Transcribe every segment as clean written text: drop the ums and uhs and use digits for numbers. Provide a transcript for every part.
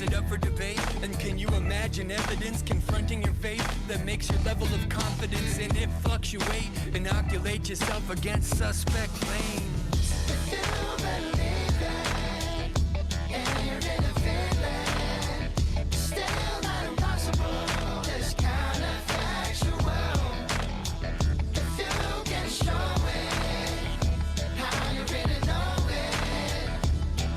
it up for debate? And can you imagine evidence confronting your faith that makes your level of confidence in it fluctuate? Inoculate yourself against suspect claims. If you believe it, and you're in a feeling, still not impossible, it's counterfactual. If you can show it, how you really know it,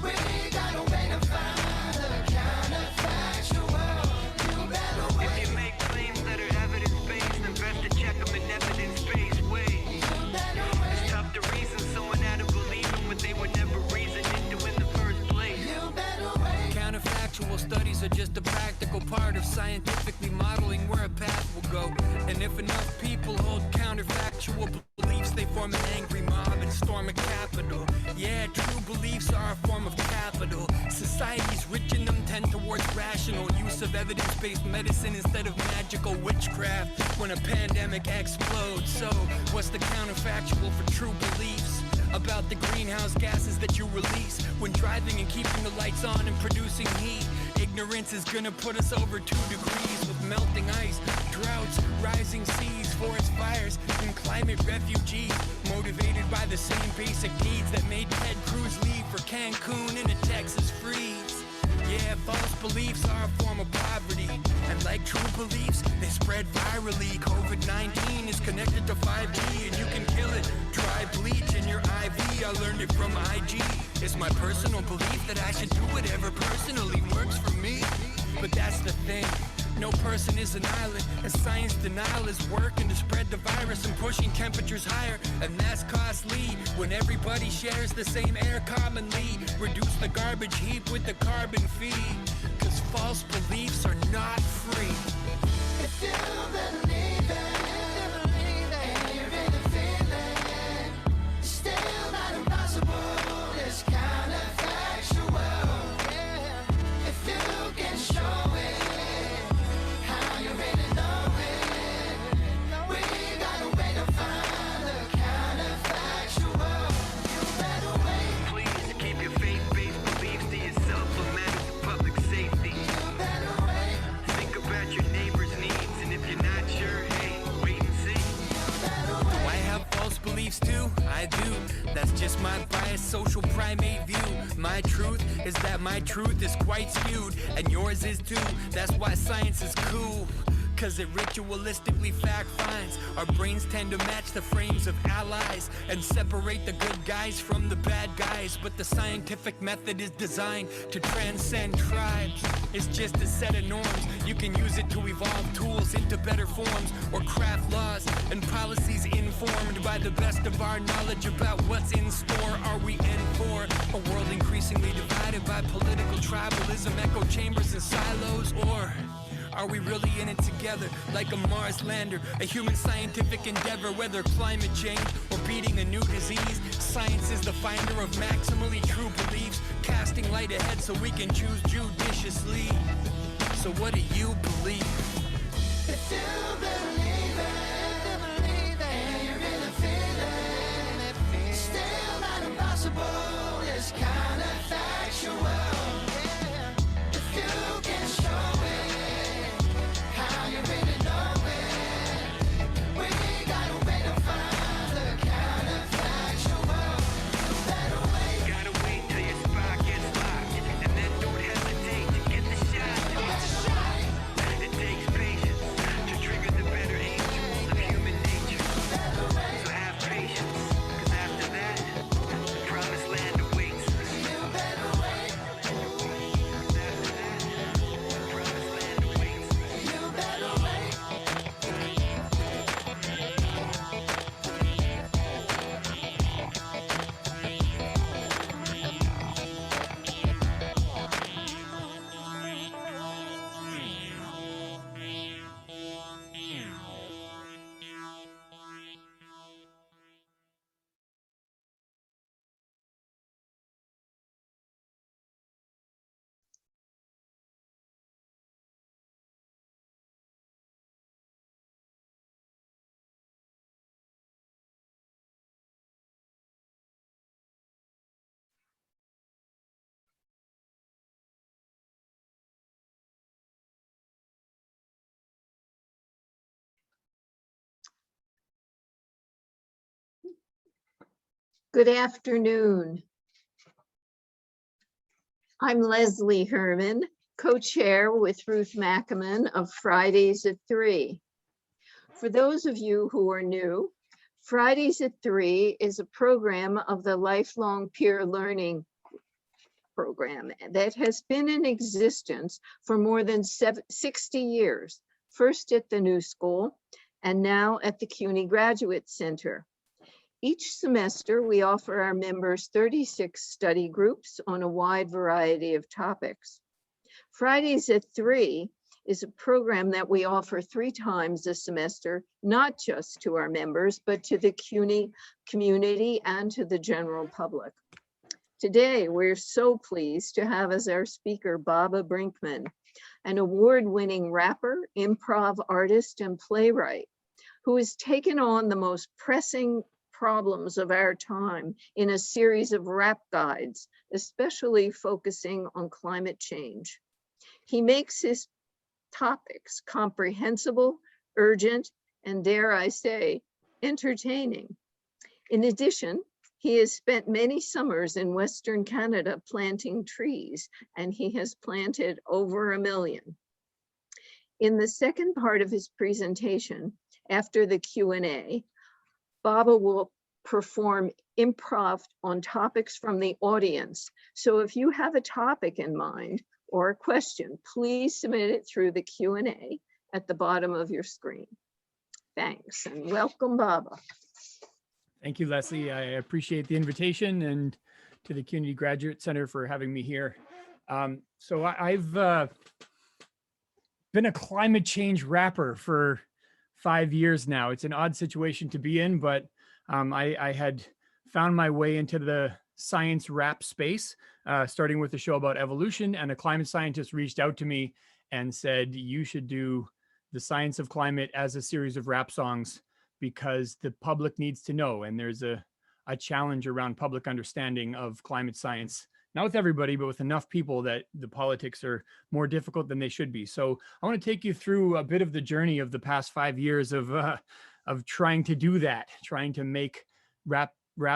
we got a way to find the counterfactual. You better wait. If you make claims that are evidence-based, then best to check them in evidence-based ways. You better wait. It's tough to reason someone out of believing what they were never reasoned into in the first place. You better wait. Counterfactual studies are just a practical part of scientifically modeling where a path will go. And if enough people hold counterfactual beliefs, they form an angry mob and storm a capital. Yeah, true beliefs are a form of capital. Societies rich in them tend towards rational use of evidence-based medicine instead of magical witchcraft when a pandemic explodes. So, what's the counterfactual for true beliefs about the greenhouse gases that you release when driving and keeping the lights on and producing heat? Ignorance is gonna put us over 2 degrees with melting ice, droughts, rising seas, forest fires, and climate refugees, motivated by the same basic needs that made Ted Cruz leave for Cancun in a Texas freeze. Yeah, false beliefs are a form of poverty, and like true beliefs, they spread virally. COVID-19 is connected to 5G, and you can kill it. Try bleach in your IV, I learned it from IG. It's my personal belief that I should do whatever personally works for me. But that's the thing, no person is an island, and science denial is working to spread the virus and pushing temperatures higher, and that's costly when everybody shares the same air commonly. Reduce the garbage heap with the carbon fee, cause false beliefs are not free. If you believe it, and you're in a feeling, still not impossible, it's counterfactual. If you can show it, how you really know it, we got a way to find the counterfactual. You better wait. Please keep your faith-based beliefs to yourself for matters of public safety. You better wait. Think about your neighbor's needs, and if you're not sure, hey, wait and see. You better Do wait. I have false beliefs too? I do. That's just my biased social primate view. My truth is that my truth is quite skewed, and yours is too. That's why science is cool, cause it ritualistically fact finds. Our brains tend to match the frames of allies and separate the good guys from the bad guys. But the scientific method is designed to transcend tribes. It's just a set of norms. You can use it to evolve tools into better forms, or craft laws and policies informed by the best of our knowledge about what's in store. Are we in for a world increasingly divided by political tribalism, echo chambers and silos, or are we really in it together like a Mars lander, a human scientific endeavor, whether climate change or beating a new disease? Science is the finder of maximally true beliefs, casting light ahead so we can choose judiciously. So what do you believe? If you believe it, and you're in a feeling, still not impossible, it's counterfactual. If you can show it, how you really know it, we got a way to find the counterfactual. You better wait. Gotta wait till your spot gets locked, and then don't hesitate to get the shot. Get the shot. It takes patience to trigger Good afternoon. I'm Leslie Herman, co-chair with Ruth Mackaman of Fridays at 3. For those of you who are new, Fridays at 3 is a program of the Lifelong Peer Learning program that has been in existence for more than 60 years, first at the New School and now at the CUNY Graduate Center. Each semester, we offer our members 36 study groups on a wide variety of topics. Fridays at 3 is a program that we offer 3 times a semester, not just to our members, but to the CUNY community and to the general public. Today, we're so pleased to have as our speaker, Baba Brinkman, an award-winning rapper, improv artist, and playwright, who has taken on the most pressing problems of our time in a series of rap guides, especially focusing on climate change. He makes his topics comprehensible, urgent, and dare I say, entertaining. In addition, he has spent many summers in Western Canada planting trees, and he has planted over 1 million. In the second part of his presentation, after the Q&A, Baba will perform improv on topics from the audience. So if you have a topic in mind or a question, please submit it through the Q&A at the bottom of your screen. Thanks and welcome, Baba. Thank you, Leslie. I appreciate the invitation, and to the CUNY Graduate Center for having me here. So I've been a climate change rapper for 5 years now. It's an odd situation to be in, but I had found my way into the science rap space, starting with a show about evolution, and a climate scientist reached out to me and said, you should do the science of climate as a series of rap songs because the public needs to know. And there's a challenge around public understanding of climate science, not with everybody, but with enough people that the politics are more difficult than they should be. So I want to take you through a bit of the journey of the past 5 years of trying to do that, trying to make rap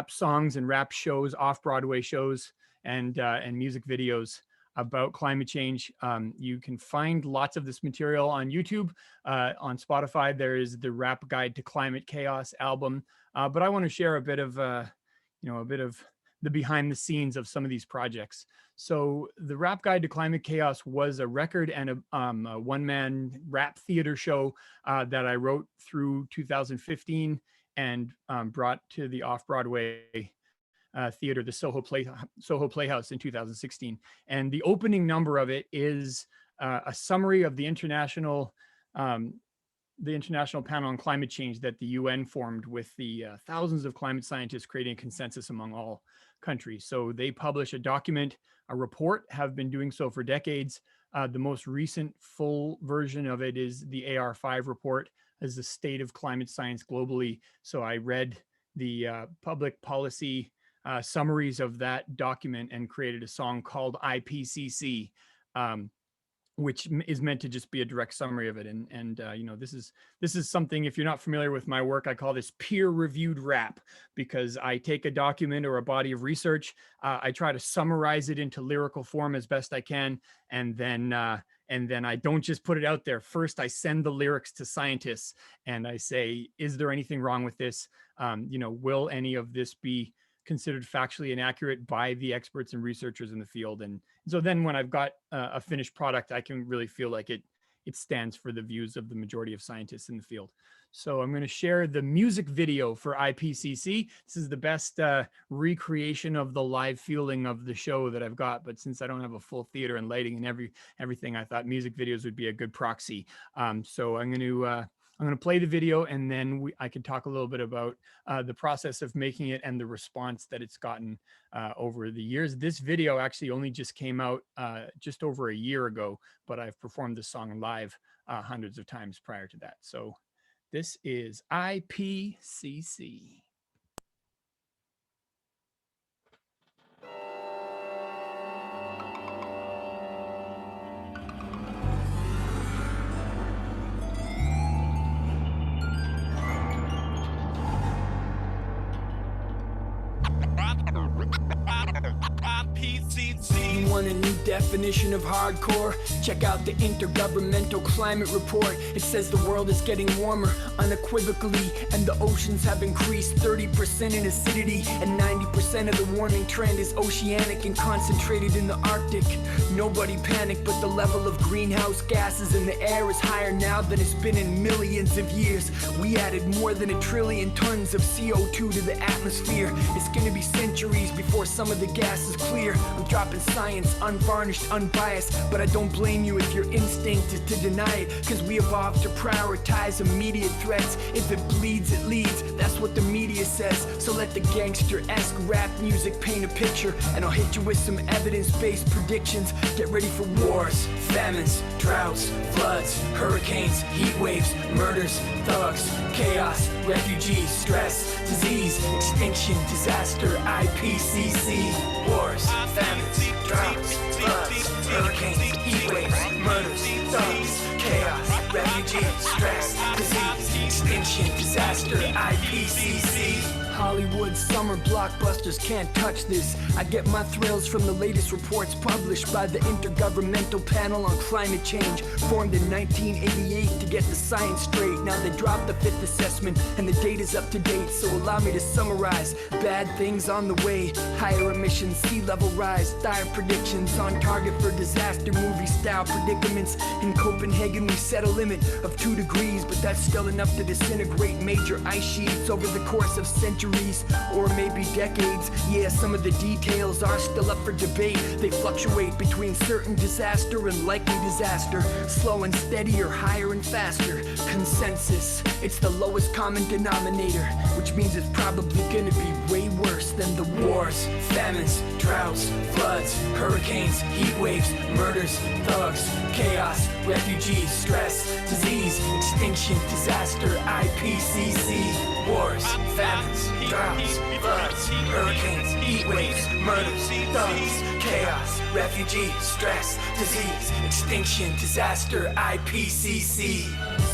songs and rap shows, off-Broadway shows, and music videos about climate change. You can find lots of this material on YouTube. On Spotify, there is the Rap Guide to Climate Chaos album. But I want to share a bit of the behind the scenes of some of these projects. So the Rap Guide to Climate Chaos was a record and a one-man rap theater show that I wrote through 2015 and brought to the off-Broadway theater, the Soho Playhouse in 2016. And the opening number of it is a summary of the international panel on climate change that the UN formed with the thousands of climate scientists creating a consensus among all countries. So they publish a document, a report, have been doing so for decades. The most recent full version of it is the AR5 report, as the state of climate science globally. So I read the public policy summaries of that document and created a song called IPCC, which is meant to just be a direct summary of it. And you know, this is something, if you're not familiar with my work, I call this peer-reviewed rap, because I take a document or a body of research, I try to summarize it into lyrical form as best I can, and then I don't just put it out there. First, I send the lyrics to scientists and I say, is there anything wrong with this? You know, will any of this be considered factually inaccurate by the experts and researchers in the field? And so then when I've got a finished product, I can really feel like it stands for the views of the majority of scientists in the field. So I'm going to share the music video for IPCC. This is the best recreation of the live feeling of the show that I've got. But since I don't have a full theater and lighting and everything, I thought music videos would be a good proxy. So I'm going to play the video, and then I can talk a little bit about the process of making it and the response that it's gotten over the years. This video actually only just came out just over a year ago, but I've performed this song live hundreds of times prior to that. So this is IPCC. want a new definition of hardcore? Check out the Intergovernmental Climate Report. It says the world is getting warmer unequivocally, and the oceans have increased 30% in acidity, and 90% of the warming trend is oceanic and concentrated in the Arctic. Nobody panic, but the level of greenhouse gases in the air is higher now than it's been in millions of years. We added more than 1 trillion tons of CO2 to the atmosphere. It's gonna be centuries before some of the gas is clear. I'm dropping science, unvarnished, unbiased, but I don't blame you if your instinct is to deny it, cause we evolved to prioritize immediate threats. If it bleeds, it leads, that's what the media says. So let the gangster-esque rap music paint a picture, and I'll hit you with some evidence-based predictions. Get ready for wars, famines, droughts, floods, hurricanes, heat waves, murders, thugs, chaos, refugees, stress, disease, extinction, disaster, IPCC. Wars, famines, droughts, floods, hurricanes, heat waves, murders, thugs, chaos, refugees, stress, disease, extinction, disaster, IPCC. Hollywood summer blockbusters can't touch this. I get my thrills from the latest reports published by the Intergovernmental Panel on Climate Change, formed in 1988 to get the science straight. Now they dropped the 5th assessment and the data's up to date, so allow me to summarize. Bad things on the way, higher emissions, sea level rise, dire predictions on target for disaster movie style predicaments. In Copenhagen we set a limit of 2 degrees, but that's still enough to disintegrate major ice sheets over the course of centuries or maybe decades. Yeah, some of the details are still up for debate. They fluctuate between certain disaster and likely disaster, slow and steady or higher and faster. Consensus, it's the lowest common denominator, which means it's probably gonna be way worse than the wars, famines, droughts, floods, hurricanes, heat waves, murders, thugs, chaos, refugees, stress, disease, extinction, disaster, IPCC. Wars, famines, droughts, floods, hurricanes, heat waves, murders, thugs, chaos, refugees, stress, disease, extinction, disaster, IPCC.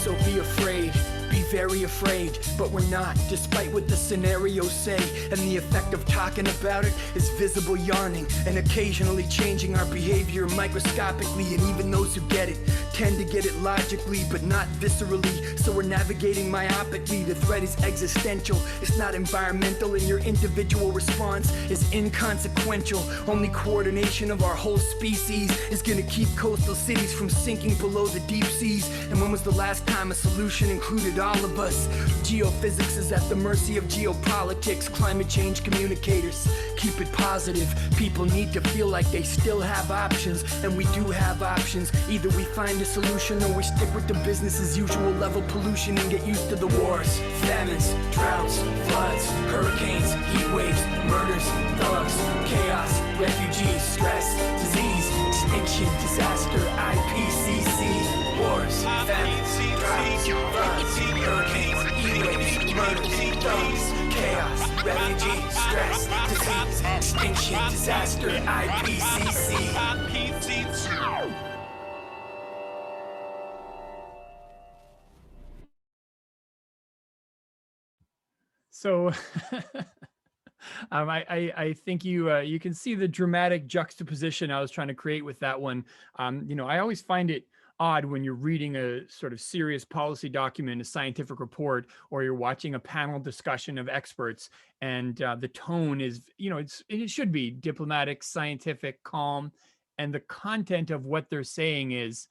So be afraid. Be very afraid, but we're not, despite what the scenarios say. And the effect of talking about it is visible yarning and occasionally changing our behavior microscopically. And even those who get it tend to get it logically, but not viscerally. So we're navigating myopically. The threat is existential, it's not environmental, and your individual response is inconsequential. Only coordination of our whole species is gonna keep coastal cities from sinking below the deep seas. And when was the last time a solution included all of us? Geophysics is at the mercy of geopolitics. Climate change communicators, keep it positive. People need to feel like they still have options, and we do have options. Either we find a solution or we stick with the business as usual level pollution and get used to the wars, famines, droughts, floods, hurricanes, heat waves, murders, thugs, chaos, refugees, stress, disease, extinction, disaster, IPCC. Wars, famines, droughts, floods, hurricanes, heat waves, murders, thugs, chaos, refugees, stress, disease, extinction, disaster, IPCC. So I think you can see the dramatic juxtaposition I was trying to create with that one. I always find it odd when you're reading a sort of serious policy document, a scientific report, or you're watching a panel discussion of experts, and the tone is, it should be diplomatic, scientific, calm, and the content of what they're saying is,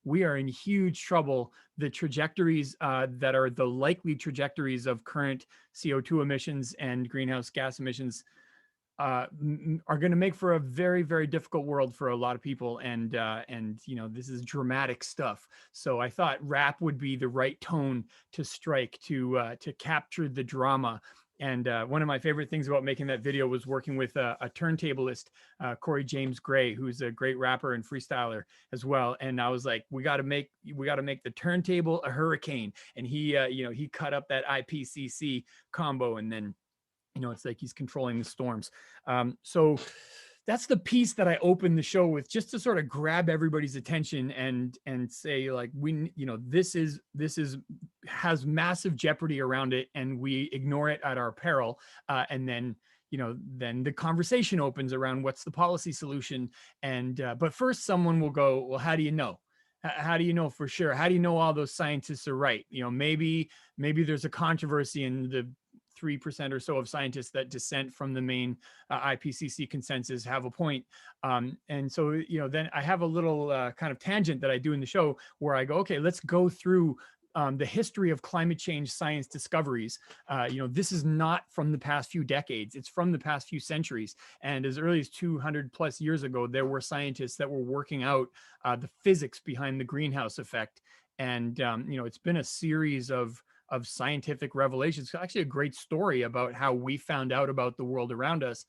we are in huge trouble. The trajectories that are the likely trajectories of current CO2 emissions and greenhouse gas emissions are going to make for a very, very difficult world for a lot of people. And this is dramatic stuff. So I thought rap would be the right tone to strike to capture the drama. And one of my favorite things about making that video was working with a turntablist, Corey James Gray, who's a great rapper and freestyler as well. And I was like, we got to make the turntable a hurricane. And he cut up that IPCC combo, and then, it's like he's controlling the storms. So that's the piece that I opened the show with, just to sort of grab everybody's attention and say, like, this has massive jeopardy around it, and we ignore it at our peril. And then, then the conversation opens around what's the policy solution. And but first someone will go, well, how do you know? How do you know for sure? How do you know all those scientists are right? Maybe there's a controversy in the 3% or so of scientists that dissent from the main IPCC consensus have a point. And so, then I have a little kind of tangent that I do in the show where I go, okay, let's go through the history of climate change science discoveries. This is not from the past few decades, it's from the past few centuries. And as early as 200 plus years ago, there were scientists that were working out the physics behind the greenhouse effect. And, it's been a series of scientific revelations. It's actually a great story about how we found out about the world around us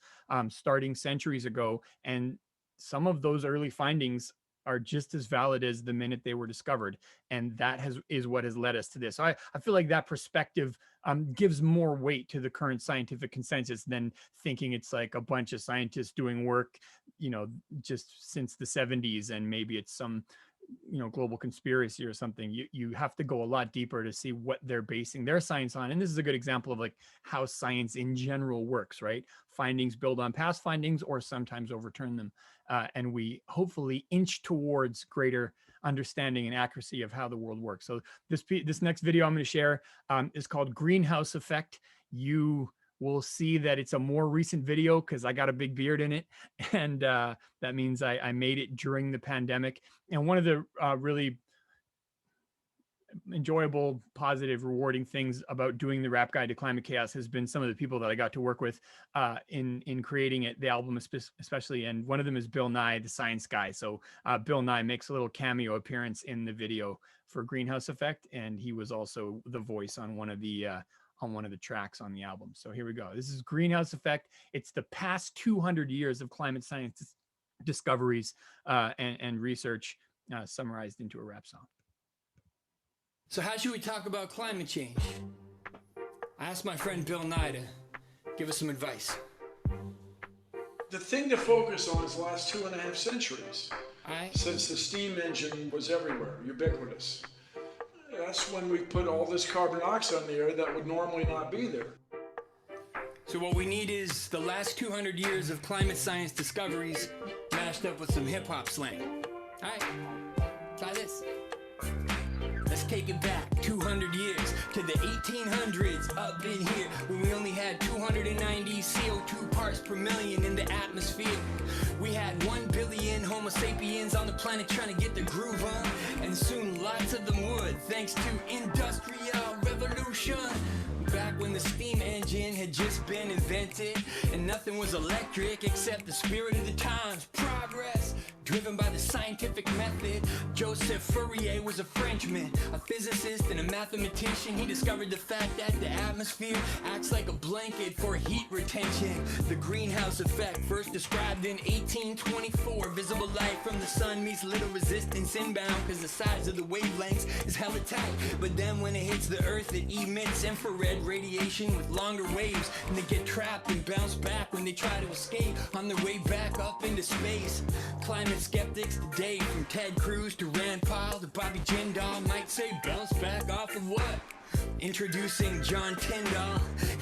starting centuries ago. And some of those early findings are just as valid as the minute they were discovered. And that is what has led us to this. So I feel like that perspective gives more weight to the current scientific consensus than thinking it's like a bunch of scientists doing work, just since the 70s, and maybe it's some global conspiracy or something. You have to go a lot deeper to see what they're basing their science on. And this is a good example of like how science in general works, right? Findings build on past findings or sometimes overturn them. And we hopefully inch towards greater understanding and accuracy of how the world works. So this next video I'm going to share is called Greenhouse Effect. You will see that it's a more recent video because I got a big beard in it. And that means I made it during the pandemic. And one of the really enjoyable, positive, rewarding things about doing the Rap Guide to Climate Chaos has been some of the people that I got to work with in creating it, the album especially. And one of them is Bill Nye, the science guy. So Bill Nye makes a little cameo appearance in the video for Greenhouse Effect. And he was also the voice on one of the tracks on the album. So here we go. This is Greenhouse Effect. It's the past 200 years of climate science discoveries and research summarized into a rap song. So how should we talk about climate change? I asked my friend Bill Nye to give us some advice. The thing to focus on is the last 2.5 centuries, since the steam engine was everywhere, ubiquitous. That's when we put all this carbon dioxide in the air that would normally not be there. So what we need is the last 200 years of climate science discoveries mashed up with some hip-hop slang. All right, try this. Let's take it back 200 years to the 1800s up in here when we only had 290 CO2 parts per million in the atmosphere. We had 1 billion Homo sapiens on the planet trying to get the groove on, and soon lots of them would, thanks to industrial revolution. Back when the steam engine had just been invented and nothing was electric except the spirit of the times, progress driven by the scientific method. Joseph Fourier was a Frenchman, a physicist and a mathematician. He discovered the fact that the atmosphere acts like a blanket for heat retention. The greenhouse effect, first described in 1824. Visible light from the sun meets little resistance inbound because the size of the wavelengths is hella tight. But then when it hits the earth, it emits infrared radiation with longer waves, and they get trapped and bounce back when they try to escape on their way back up into space. Climate skeptics today, from Ted Cruz to Rand Paul to Bobby Jindal, might say bounce back off of what? Introducing John Tyndall.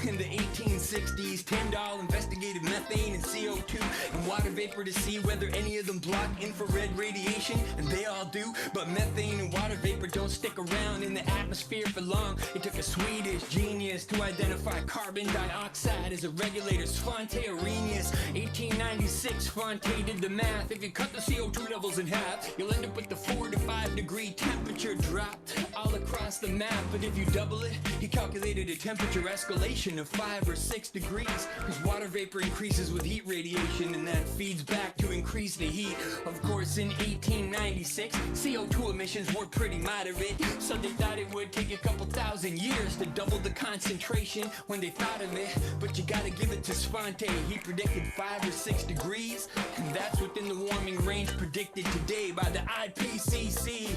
In the 1860s, Tyndall investigated methane and CO2 and water vapor to see whether any of them block infrared radiation, and they all do, but methane and water vapor don't stick around in the atmosphere for long. It took a Swedish genius to identify carbon dioxide as a regulator, Svante Arrhenius. 1896, Svante did the math. If you cut the CO2 levels in half, you'll end up with the 4 to 5 degree temperature drop all across the map. But if you double it, he calculated a temperature escalation of 5 or 6 degrees, because water vapor increases with heat radiation, and that feeds back to increase the heat. Of course, in 1896, CO2 emissions were pretty moderate, so they thought it would take a couple thousand years to double the concentration when they thought of it. But you gotta give it to Svante, he predicted 5 or 6 degrees, and that's within the warming range predicted today by the IPCC.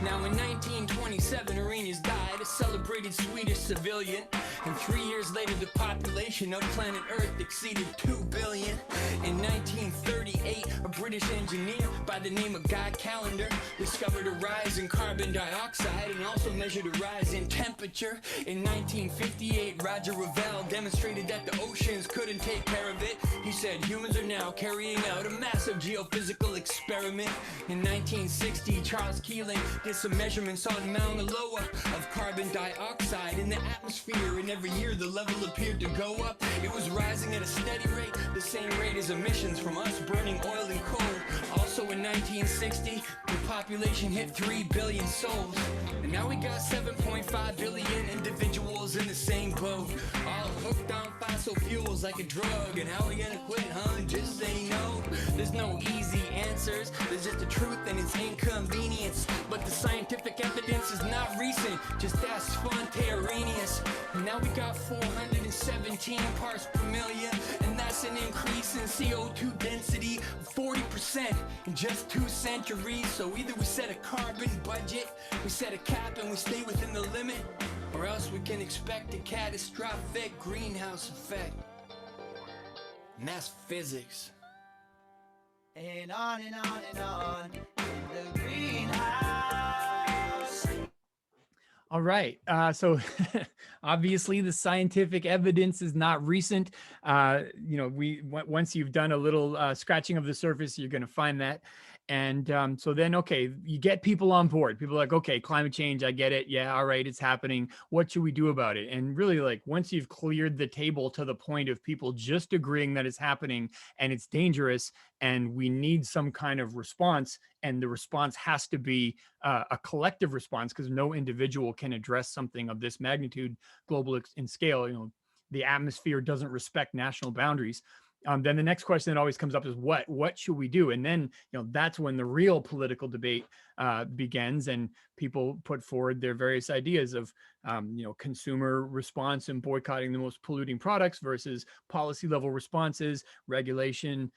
Now in 1927, Arrhenius died, a celebrated Swedish civilian, and 3 years later the population of planet Earth exceeded 2 billion. In 1938, A British engineer by the name of Guy Callender discovered a rise in carbon dioxide and also measured a rise in temperature. In 1958, Roger Revelle demonstrated that the oceans couldn't take care of it. He said humans are now carrying out a massive geophysical experiment. In 1960, Charles Keeling did some measurements on Mauna Loa of carbon dioxide in the atmosphere, and every year the level appeared to go up. It was rising at a steady rate, the same rate as emissions from us burning oil and coal. Also in 1960, the population hit 3 billion souls. And now we got 7.5 billion individuals in the same boat, all hooked on fossil fuels like a drug. And how we gonna quit, huh? Just say no. There's no easy answers, there's just the truth and its inconvenience. But the scientific evidence is not recent, just ask Svante Arrhenius. And now we got 417 parts per million, and that's an increase in CO2 density of 40% in just 2 centuries. So either we set a carbon budget, we set a cap and we stay within the limit, or else we can expect a catastrophic greenhouse effect. And that's physics. And on and on and on in the greenhouse. All right. So obviously the scientific evidence is not recent. Once you've done a little scratching of the surface, you're going to find that. And so then, okay, you get people on board. People are like, okay, climate change, I get it. Yeah, all right, it's happening. What should we do about it? And really, like, once you've cleared the table to the point of people just agreeing that it's happening and it's dangerous and we need some kind of response, and the response has to be a collective response, because no individual can address something of this magnitude, global in scale. You know, the atmosphere doesn't respect national boundaries. Then the next question that always comes up is what should we do? And then, that's when the real political debate begins, and people put forward their various ideas of, consumer response and boycotting the most polluting products versus policy level responses, regulation,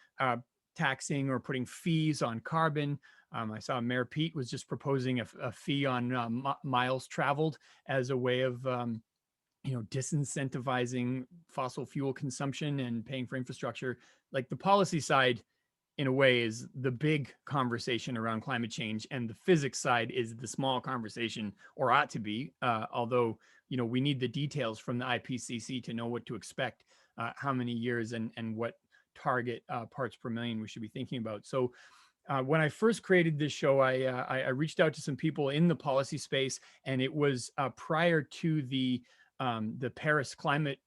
taxing or putting fees on carbon. I saw Mayor Pete was just proposing a fee on miles traveled as a way of, disincentivizing fossil fuel consumption and paying for infrastructure. Like, the policy side, in a way, is the big conversation around climate change, and the physics side is the small conversation, or ought to be, although, we need the details from the IPCC to know what to expect, how many years and what target parts per million we should be thinking about. So when I first created this show, I reached out to some people in the policy space, and it was prior to the Paris climate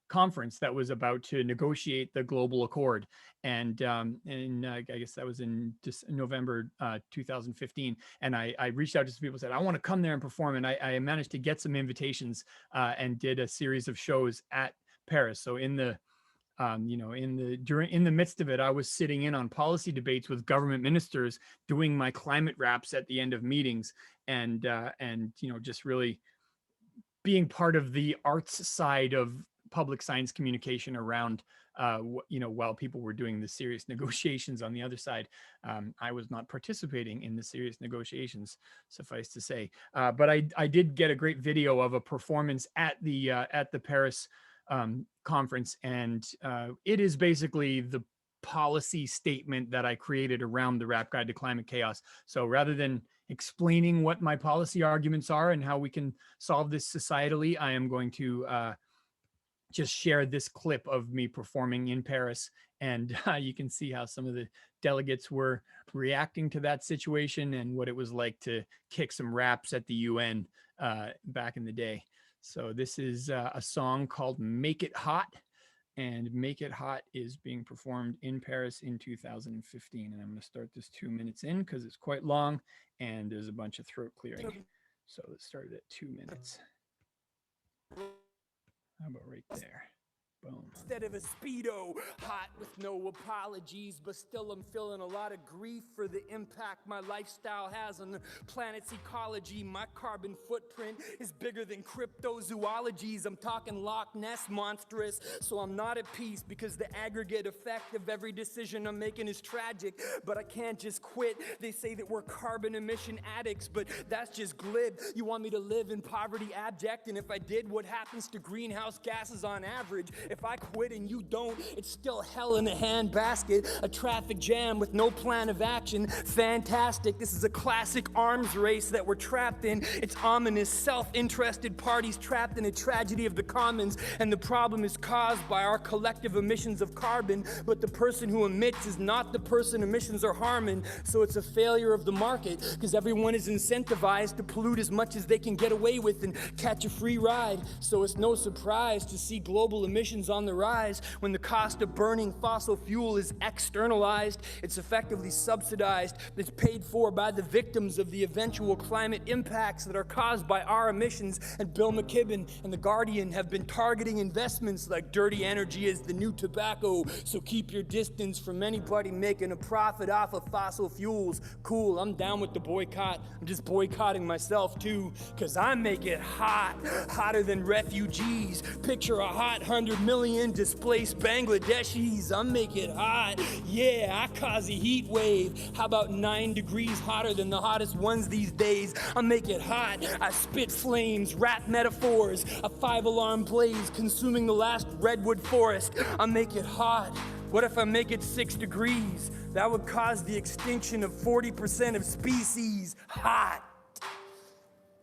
conference that was about to negotiate the global accord. And I guess that was in November 2015. And I reached out to some people and said, I want to come there and perform. And I managed to get some invitations and did a series of shows at Paris. So in the in the midst of it, I was sitting in on policy debates with government ministers, doing my climate raps at the end of meetings, and just really being part of the arts side of public science communication around, while people were doing the serious negotiations on the other side. I was not participating in the serious negotiations, suffice to say. But I did get a great video of a performance at the Paris conference, and it is basically the policy statement that I created around the Rap Guide to Climate Chaos. So rather than explaining what my policy arguments are and how we can solve this societally, I am going to just share this clip of me performing in Paris, and you can see how some of the delegates were reacting to that situation and what it was like to kick some raps at the UN back in the day. So this is a song called Make It Hot, and Make It Hot is being performed in Paris in 2015. And I'm going to start this 2 minutes in because it's quite long and there's a bunch of throat clearing. So let's start it at 2 minutes. How about right there? Boom. Instead of a Speedo, hot with no apologies, but still I'm feeling a lot of grief for the impact my lifestyle has on the planet's ecology. My carbon footprint is bigger than cryptozoologies. I'm talking Loch Ness monstrous, so I'm not at peace because the aggregate effect of every decision I'm making is tragic, but I can't just quit. They say that we're carbon emission addicts, but that's just glib. You want me to live in poverty abject, and if I did, what happens to greenhouse gases on average? If I quit and you don't, it's still hell in a handbasket. A traffic jam with no plan of action. Fantastic, this is a classic arms race that we're trapped in. It's ominous, self-interested parties trapped in a tragedy of the commons. And the problem is caused by our collective emissions of carbon. But the person who emits is not the person emissions are harming. So it's a failure of the market, because everyone is incentivized to pollute as much as they can get away with and catch a free ride. So it's no surprise to see global emissions on the rise. When the cost of burning fossil fuel is externalized, it's effectively subsidized. It's paid for by the victims of the eventual climate impacts that are caused by our emissions. And Bill McKibben and The Guardian have been targeting investments like dirty energy is the new tobacco. So keep your distance from anybody making a profit off of fossil fuels. Cool, I'm down with the boycott. I'm just boycotting myself too, because I make it hot, hotter than refugees. Picture a hot 100 million displaced Bangladeshis. I make it hot, yeah, I cause a heat wave. How about 9 degrees hotter than the hottest ones these days? I make it hot, I spit flames, rap metaphors, a 5-alarm blaze consuming the last redwood forest. I make it hot. What if I make it 6 degrees? That would cause the extinction of 40% of species. Hot.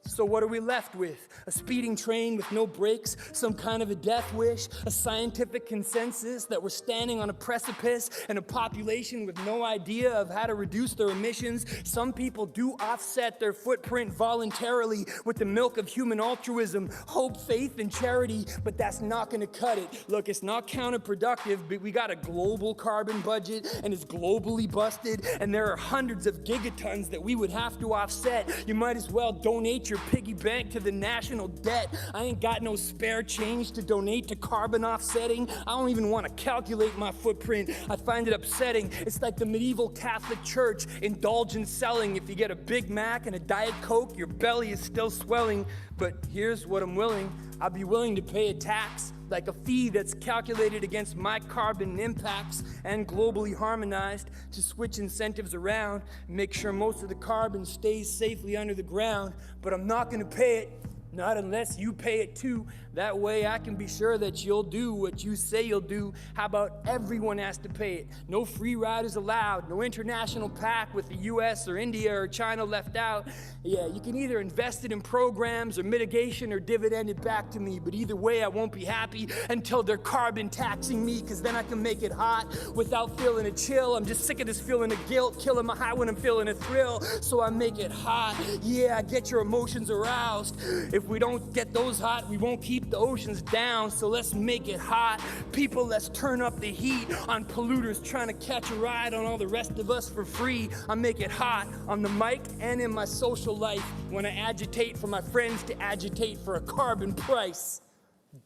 So what are we left with? A speeding train with no brakes, some kind of a death wish, a scientific consensus that we're standing on a precipice, and a population with no idea of how to reduce their emissions. Some people do offset their footprint voluntarily with the milk of human altruism, hope, faith, and charity, but that's not gonna cut it. Look, it's not counterproductive, but we got a global carbon budget, and it's globally busted, and there are hundreds of gigatons that we would have to offset. You might as well donate your piggy bank to the national debt. I ain't got no spare change to donate to carbon offsetting. I don't even want to calculate my footprint. I find it upsetting. It's like the medieval Catholic Church indulgence selling. If you get a Big Mac and a Diet Coke, your belly is still swelling. But here's what I'm willing. I'd be willing to pay a tax, like a fee that's calculated against my carbon impacts and globally harmonized, to switch incentives around and make sure most of the carbon stays safely under the ground. But I'm not gonna pay it, not unless you pay it too. That way I can be sure that you'll do what you say you'll do. How about everyone has to pay it? No free riders allowed, no international pact with the US or India or China left out. Yeah, you can either invest it in programs or mitigation or dividend it back to me, but either way I won't be happy until they're carbon taxing me, because then I can make it hot without feeling a chill. I'm just sick of this feeling of guilt, killing my high when I'm feeling a thrill. So I make it hot, yeah, I get your emotions aroused. If we don't get those hot, we won't keep the oceans down, so let's make it hot. People, let's turn up the heat on polluters trying to catch a ride on all the rest of us for free. I make it hot on the mic and in my social life when I agitate for my friends to agitate for a carbon price.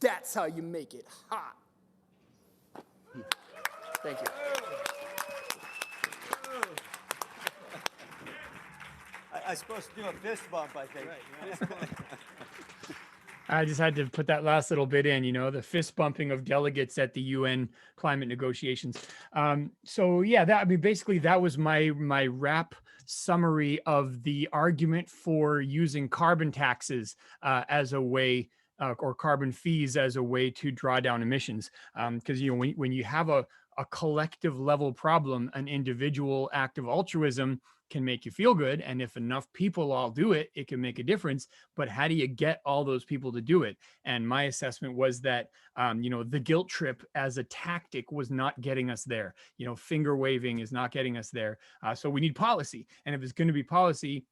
That's how you make it hot. Thank you. I'm supposed to do a fist bump, I think. I just had to put that last little bit in, you know, the fist bumping of delegates at the UN climate negotiations. So yeah, that, I mean, basically that was my wrap summary of the argument for using carbon taxes as a way, or carbon fees as a way to draw down emissions. Because, you know, when you have a collective level problem, an individual act of altruism can make you feel good. And if enough people all do it, it can make a difference. But how do you get all those people to do it? And my assessment was that, you know, the guilt trip as a tactic was not getting us there. You know, finger waving is not getting us there. So we need policy. And if it's going to be policy,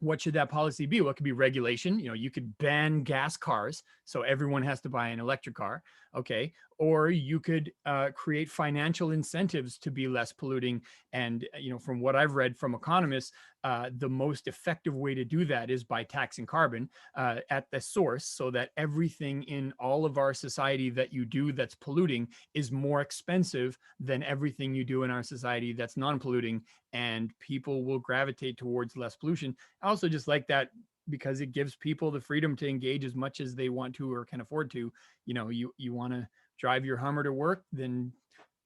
what should that policy be? Well, it could be regulation. You know, you could ban gas cars, so everyone has to buy an electric car. Okay. Or you could create financial incentives to be less polluting. And, you know, from what I've read from economists, the most effective way to do that is by taxing carbon at the source, so that everything in all of our society that you do that's polluting is more expensive than everything you do in our society that's non-polluting, and people will gravitate towards less pollution. I also just like that because it gives people the freedom to engage as much as they want to or can afford to. You know, you want to drive your Hummer to work, then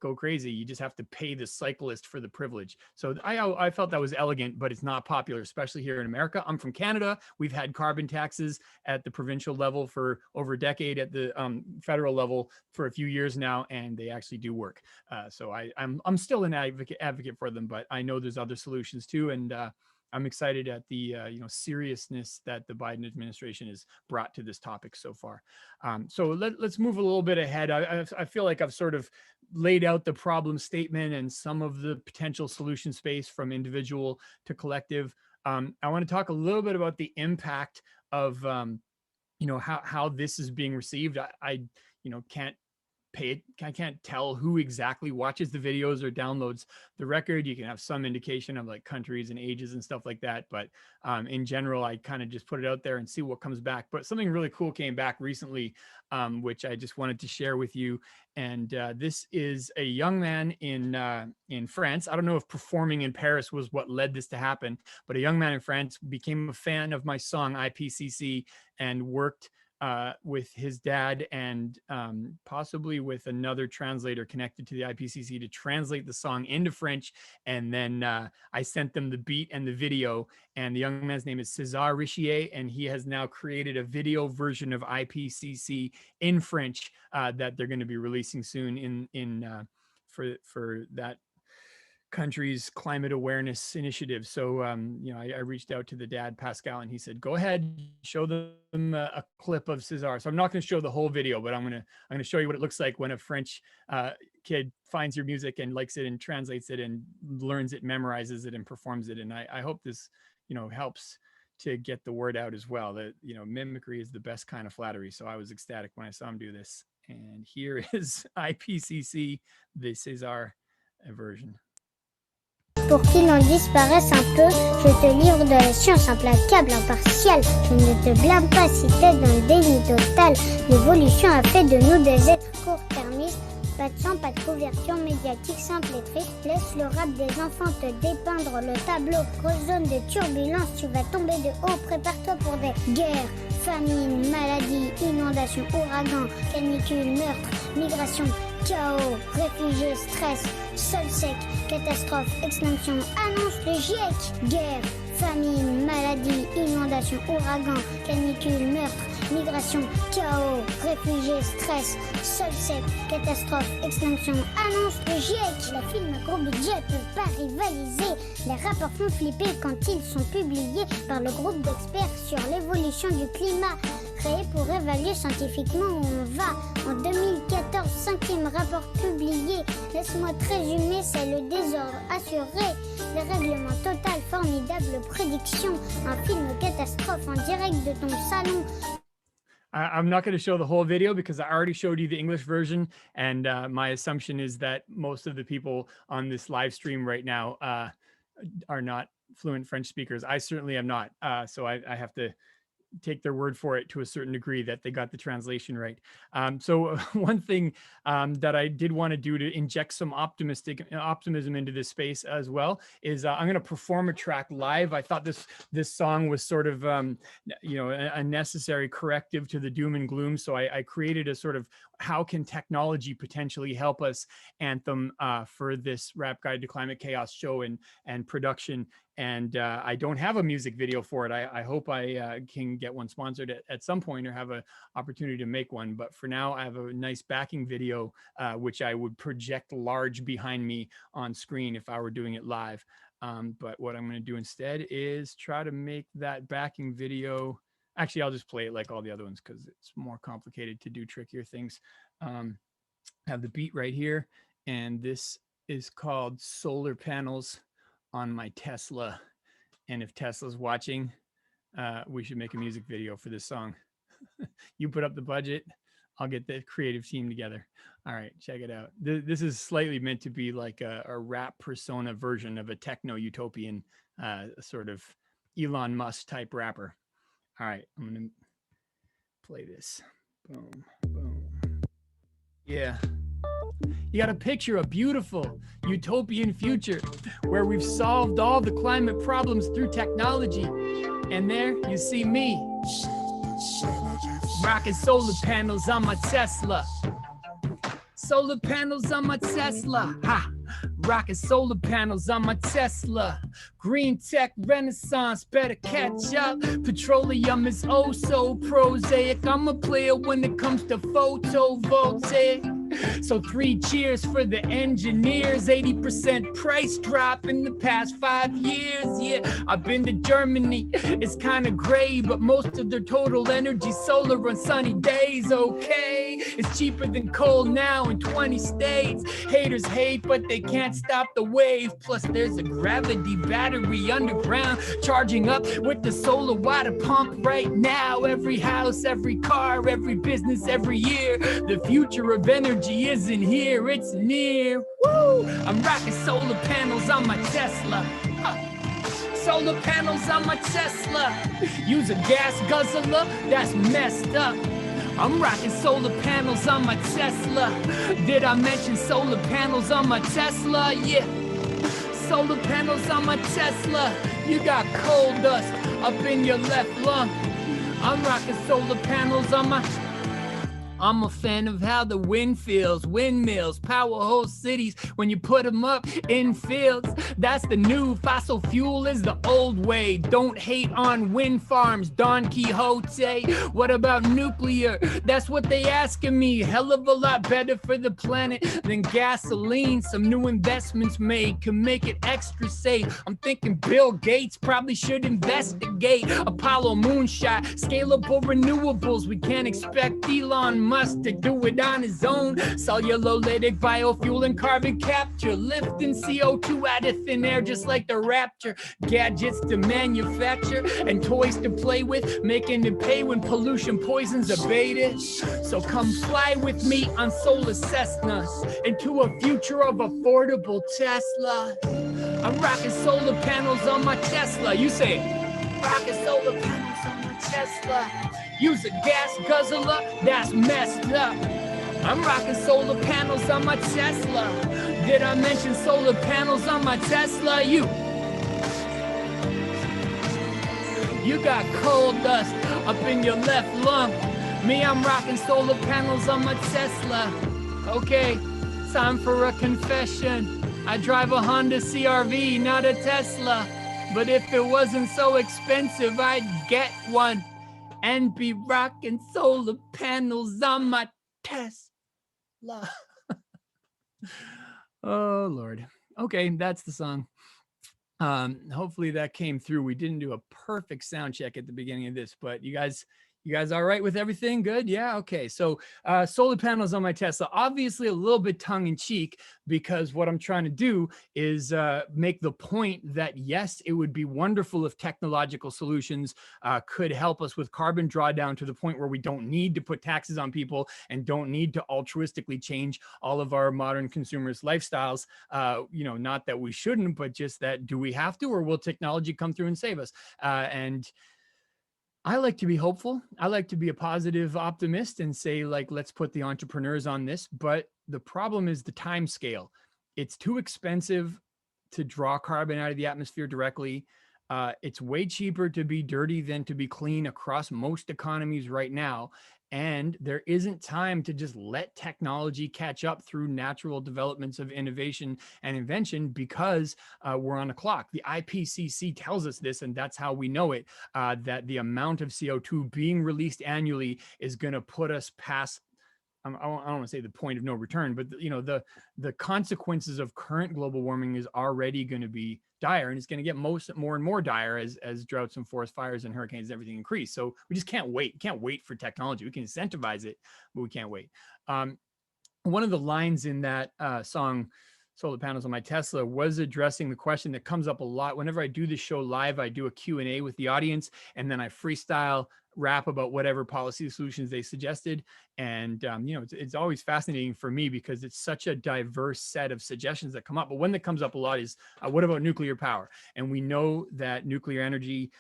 go crazy. You just have to pay the cyclist for the privilege. So I felt that was elegant, but it's not popular, especially here in America. I'm from Canada. We've had carbon taxes at the provincial level for over a decade, at the federal level for a few years now, and they actually do work. So I'm still an advocate for them, but I know there's other solutions too. And I'm excited at the seriousness that the Biden administration has brought to this topic so far. So let's move a little bit ahead. I feel like I've sort of laid out the problem statement and some of the potential solution space from individual to collective. I want to talk a little bit about the impact of how this is being received. I can't tell who exactly watches the videos or downloads the record. You can have some indication of like countries and ages and stuff like that. But in general, I kind of just put it out there and see what comes back. But something really cool came back recently, which I just wanted to share with you. And this is a young man in France. I don't know if performing in Paris was what led this to happen, but a young man in France became a fan of my song IPCC and worked with his dad and possibly with another translator connected to the IPCC to translate the song into French. And then I sent them the beat and the video, and the young man's name is César Richier, and he has now created a video version of IPCC in French that they're going to be releasing soon for that country's climate awareness initiative. So, I reached out to the dad, Pascal, and he said, go ahead, show them a clip of César. So I'm not going to show the whole video, but I'm going to show you what it looks like when a French kid finds your music and likes it and translates it and learns it, memorizes it, and performs it. And I hope this, helps to get the word out as well, that, mimicry is the best kind of flattery. So I was ecstatic when I saw him do this. And here is IPCC, the César version. Pour qu'il en disparaisse un peu, je te livre de la science implacable, impartiale. Je ne te blâme pas si t'es dans le déni total. L'évolution a fait de nous des êtres court-termistes. Pas de sang, pas de couverture médiatique simple et triste. Laisse le rap des enfants te dépeindre le tableau. Grosse zone de turbulence, tu vas tomber de haut. Prépare-toi pour des guerres, famines, maladies, inondations, ouragans, canicules, meurtres, migrations, chaos, réfugiés, stress, sol sec, catastrophe, extinction, annonce le GIEC. Guerre, famine, maladie, inondation, ouragan, canicule, meurtre, migration, chaos, réfugiés, stress, sol sec, catastrophe, extinction, annonce le GIEC. Les films à gros budget peuvent pas rivaliser. Les rapports font flipper quand ils sont publiés par le groupe d'experts sur l'évolution du climat, créé pour évaluer scientifiquement où on va. En 2014, 5e rapport publié. Laisse-moi te résumer, c'est le désordre assuré. Dérèglement total, formidable prédiction. Un film catastrophe en direct de ton salon. I'm not going to show the whole video because I already showed you the English version. And my assumption is that most of the people on this live stream right now are not fluent French speakers. I certainly am not. So I have to take their word for it to a certain degree that they got the translation right. So one thing that I did want to do to inject some optimism into this space as well is I'm going to perform a track live. I thought this song was sort of a necessary corrective to the doom and gloom. So I created a sort of how can technology potentially help us anthem for this Rap Guide to Climate Chaos show and production. And I don't have a music video for it. I hope I can get one sponsored at some point or have an opportunity to make one. But for now, I have a nice backing video, which I would project large behind me on screen if I were doing it live. But what I'm going to do instead is try to make that backing video. Actually, I'll just play it like all the other ones because it's more complicated to do trickier things. Have the beat right here. And this is called Solar Panels on My Tesla. And if Tesla's watching, we should make a music video for this song. You put up the budget, I'll get the creative team together. All right, check it out. This is slightly meant to be like a rap persona version of a techno utopian sort of Elon Musk type rapper. All right, I'm gonna play this. Boom, boom. Yeah. You got to picture a beautiful utopian future where we've solved all the climate problems through technology. And there you see me, rocking solar panels on my Tesla. Solar panels on my Tesla. Ha! Rocking solar panels on my Tesla. Green tech renaissance, better catch up. Petroleum is oh so prosaic. I'm a player when it comes to photovoltaic. So 3 cheers for the engineers. 80% price drop in the past 5 years. Yeah, I've been to Germany. It's kind of gray, but most of their total energy solar on sunny days. Okay, it's cheaper than coal now in 20 states. Haters hate, but they can't stop the wave. Plus there's a gravity battery underground, charging up with the solar water pump right now. Every house, every car, every business, every year. The future of energy isn't here, it's near. Woo! I'm rocking solar panels on my Tesla. Solar panels on my Tesla. Use a gas guzzler, that's messed up. I'm rocking solar panels on my Tesla. Did I mention solar panels on my Tesla? Yeah. Solar panels on my Tesla. You got coal dust up in your left lung. I'm rocking solar panels on my... I'm a fan of how the wind feels. Windmills power whole cities when you put them up in fields. That's the new fossil fuel is the old way. Don't hate on wind farms, Don Quixote. What about nuclear? That's what they asking me. Hell of a lot better for the planet than gasoline. Some new investments made can make it extra safe. I'm thinking Bill Gates probably should investigate Apollo moonshot, scalable renewables. We can't expect Elon Musk to do it on his own. Cellulolytic biofuel and carbon capture, lifting CO2 out of thin air just like the Rapture. Gadgets to manufacture and toys to play with, making it pay when pollution poisons abated. So come fly with me on solar Cessnas into a future of affordable Tesla. I'm rocking solar panels on my Tesla. You say, rocking solar panels on my Tesla. Use a gas guzzler, that's messed up. I'm rocking solar panels on my Tesla. Did I mention solar panels on my Tesla? You got coal dust up in your left lung. Me, I'm rocking solar panels on my Tesla. Okay, time for a confession. I drive a Honda CR-V, not a Tesla. But if it wasn't so expensive, I'd get one and be rocking solar panels on my Tesla. Oh, Lord. Okay, that's the song. Hopefully that came through. We didn't do a perfect sound check at the beginning of this, but you guys all right with everything? Good? Yeah, okay. So solar panels on my Tesla, obviously a little bit tongue in cheek, because what I'm trying to do is make the point that yes, it would be wonderful if technological solutions could help us with carbon drawdown to the point where we don't need to put taxes on people and don't need to altruistically change all of our modern consumers' lifestyles. Not that we shouldn't, but just that, do we have to, or will technology come through and save us? And I like to be hopeful. I like to be a positive optimist and say, like, let's put the entrepreneurs on this. But the problem is the time scale. It's too expensive to draw carbon out of the atmosphere directly. It's way cheaper to be dirty than to be clean across most economies right now. And there isn't time to just let technology catch up through natural developments of innovation and invention, because we're on a clock. The IPCC tells us this, and that's how we know it, that the amount of CO2 being released annually is going to put us past, I don't want to say the point of no return, but the consequences of current global warming is already going to be dire, and it's going to get more and more dire as droughts and forest fires and hurricanes and everything increase. So we just can't wait. We can't wait for technology. We can incentivize it, but we can't wait. One of the lines in that song, Solar Panels on My Tesla, was addressing the question that comes up a lot. Whenever I do this show live, I do a Q&A with the audience, and then I freestyle rap about whatever policy solutions they suggested. And, it's always fascinating for me because it's such a diverse set of suggestions that come up. But one that comes up a lot is, what about nuclear power? And we know that nuclear energy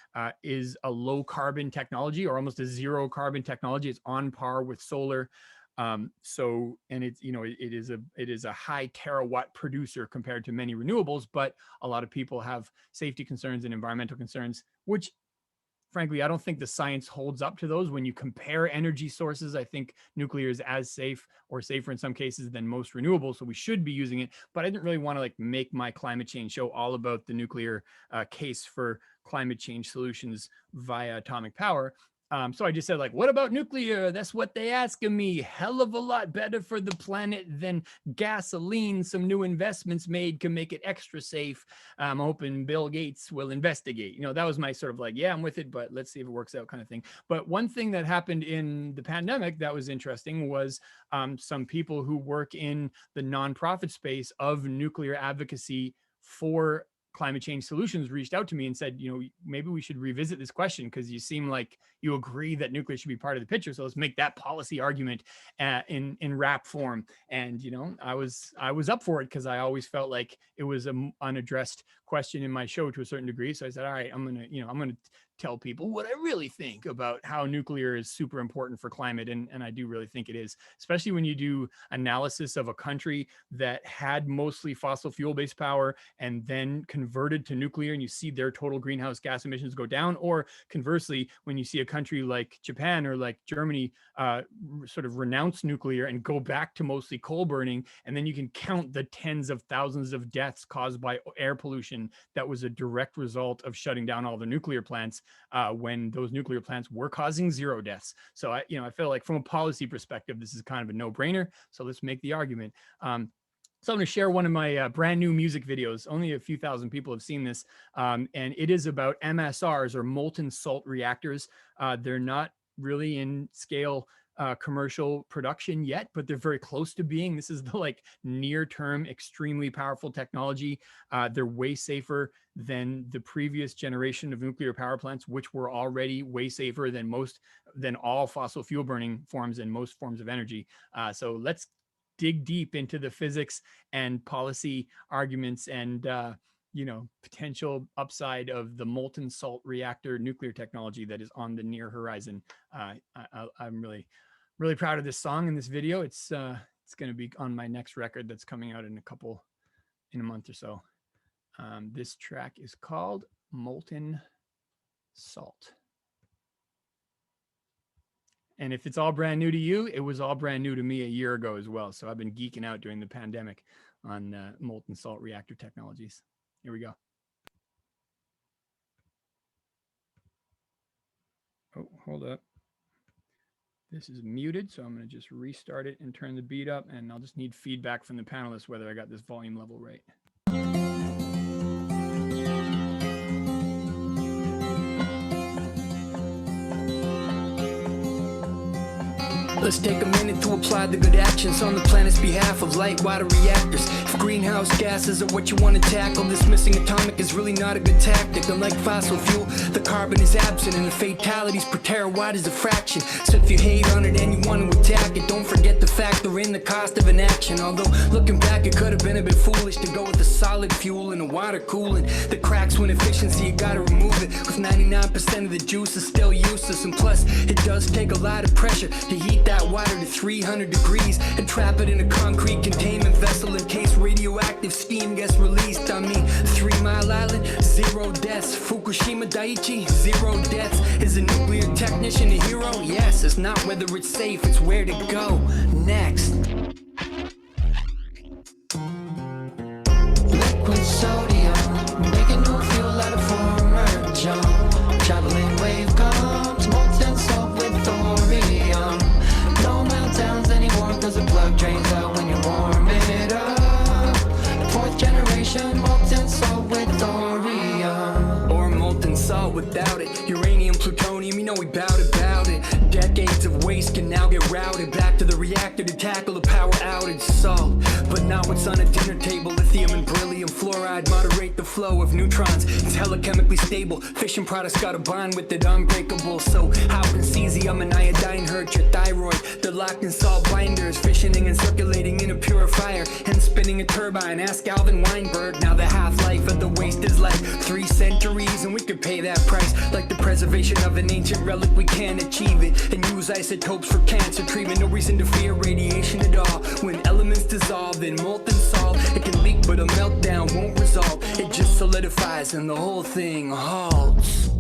is a low carbon technology, or almost a zero carbon technology. It's on par with solar. And it's, it is a high terawatt producer compared to many renewables, but a lot of people have safety concerns and environmental concerns, which frankly, I don't think the science holds up to those. When you compare energy sources, I think nuclear is as safe or safer in some cases than most renewables. So we should be using it. But I didn't really want to like make my climate change show all about the nuclear case for climate change solutions via atomic power. So I just said, like, what about nuclear? That's what they ask of me. Hell of a lot better for the planet than gasoline. Some new investments made can make it extra safe. I'm hoping Bill Gates will investigate. You know, that was my sort of like, yeah, I'm with it, but let's see if it works out kind of thing. But one thing that happened in the pandemic that was interesting was some people who work in the nonprofit space of nuclear advocacy for climate change solutions reached out to me and said, you know, maybe we should revisit this question because you seem like you agree that nuclear should be part of the picture. So let's make that policy argument in rap form. And, you know, I was up for it because I always felt like it was an unaddressed question in my show to a certain degree. So I said, all right, I'm going to tell people what I really think about how nuclear is super important for climate. And I do really think it is, especially when you do analysis of a country that had mostly fossil fuel based power and then converted to nuclear, and you see their total greenhouse gas emissions go down. Or conversely, when you see a country like Japan or like Germany sort of renounce nuclear and go back to mostly coal burning, and then you can count the tens of thousands of deaths caused by air pollution that was a direct result of shutting down all the nuclear plants when those nuclear plants were causing 0 deaths. So I feel like from a policy perspective, this is kind of a no-brainer. So let's make the argument. So I'm going to share one of my brand new music videos. Only a few thousand people have seen this. And it is about MSRs, or molten salt reactors. They're not really in scale commercial production yet, but they're very close to being. This is the like near term, extremely powerful technology. They're way safer than the previous generation of nuclear power plants, which were already way safer than all fossil fuel burning forms and most forms of energy. So let's dig deep into the physics and policy arguments and potential upside of the molten salt reactor nuclear technology that is on the near horizon. I'm really proud of this song and this video. It's going to be on my next record that's coming out in a month or so. This track is called Molten Salt. And if it's all brand new to you, it was all brand new to me a year ago as well. So I've been geeking out during the pandemic on molten salt reactor technologies. Here we go. Oh, hold up. This is muted, so I'm going to just restart it and turn the beat up, and I'll just need feedback from the panelists whether I got this volume level right. Let's take a minute to apply the good actions on the planet's behalf of light water reactors. If greenhouse gases are what you want to tackle, this missing atomic is really not a good tactic. Unlike fossil fuel, the carbon is absent and the fatalities per terawatt is a fraction. So if you hate on it and you want to attack it, don't forget to factor in the cost of inaction. Although looking back, it could have been a bit foolish to go with the solid fuel and the water cooling. The cracks when efficiency, you gotta remove it. With 99% of the juice is still useless, and plus it does take a lot of pressure to heat that water to 300 degrees and trap it in a concrete containment vessel in case radioactive steam gets released. I mean, 3 Mile Island, 0 deaths. Fukushima Daiichi, 0 deaths. Is a nuclear technician a hero? Yes, it's not whether it's safe, it's where to go next. Liquid sodium, making new fuel out of former junk. Traveling wave comes, molten salt with thorium. No meltdowns anymore, cause the plug drains out when you warm it up. 4th generation molten salt with thorium. Or molten salt without it. Uranium, plutonium, you know we bout about it. Decades of waste can now get routed back to the reactor to tackle the power outage. Salt, but not what's on a dinner table. Lithium and beryllium fluoride moderate the flow of neutrons. It's hella chemically stable. Fission products got a bond with it, unbreakable. So how can cesium and iodine hurt your thyroid? They're locked in salt binders, fissioning and circulating in a purifier and spinning a turbine. Ask Alvin Weinberg. Now the half-life of the waste is like 3 centuries, and we could pay that price. Like the preservation of an ancient relic, we can't achieve it. And use isotopes for cancer treatment. No reason to fear radiation at all. When elements dissolve in molten salt, it can leak, but a meltdown won't resolve. It just solidifies and the whole thing halts.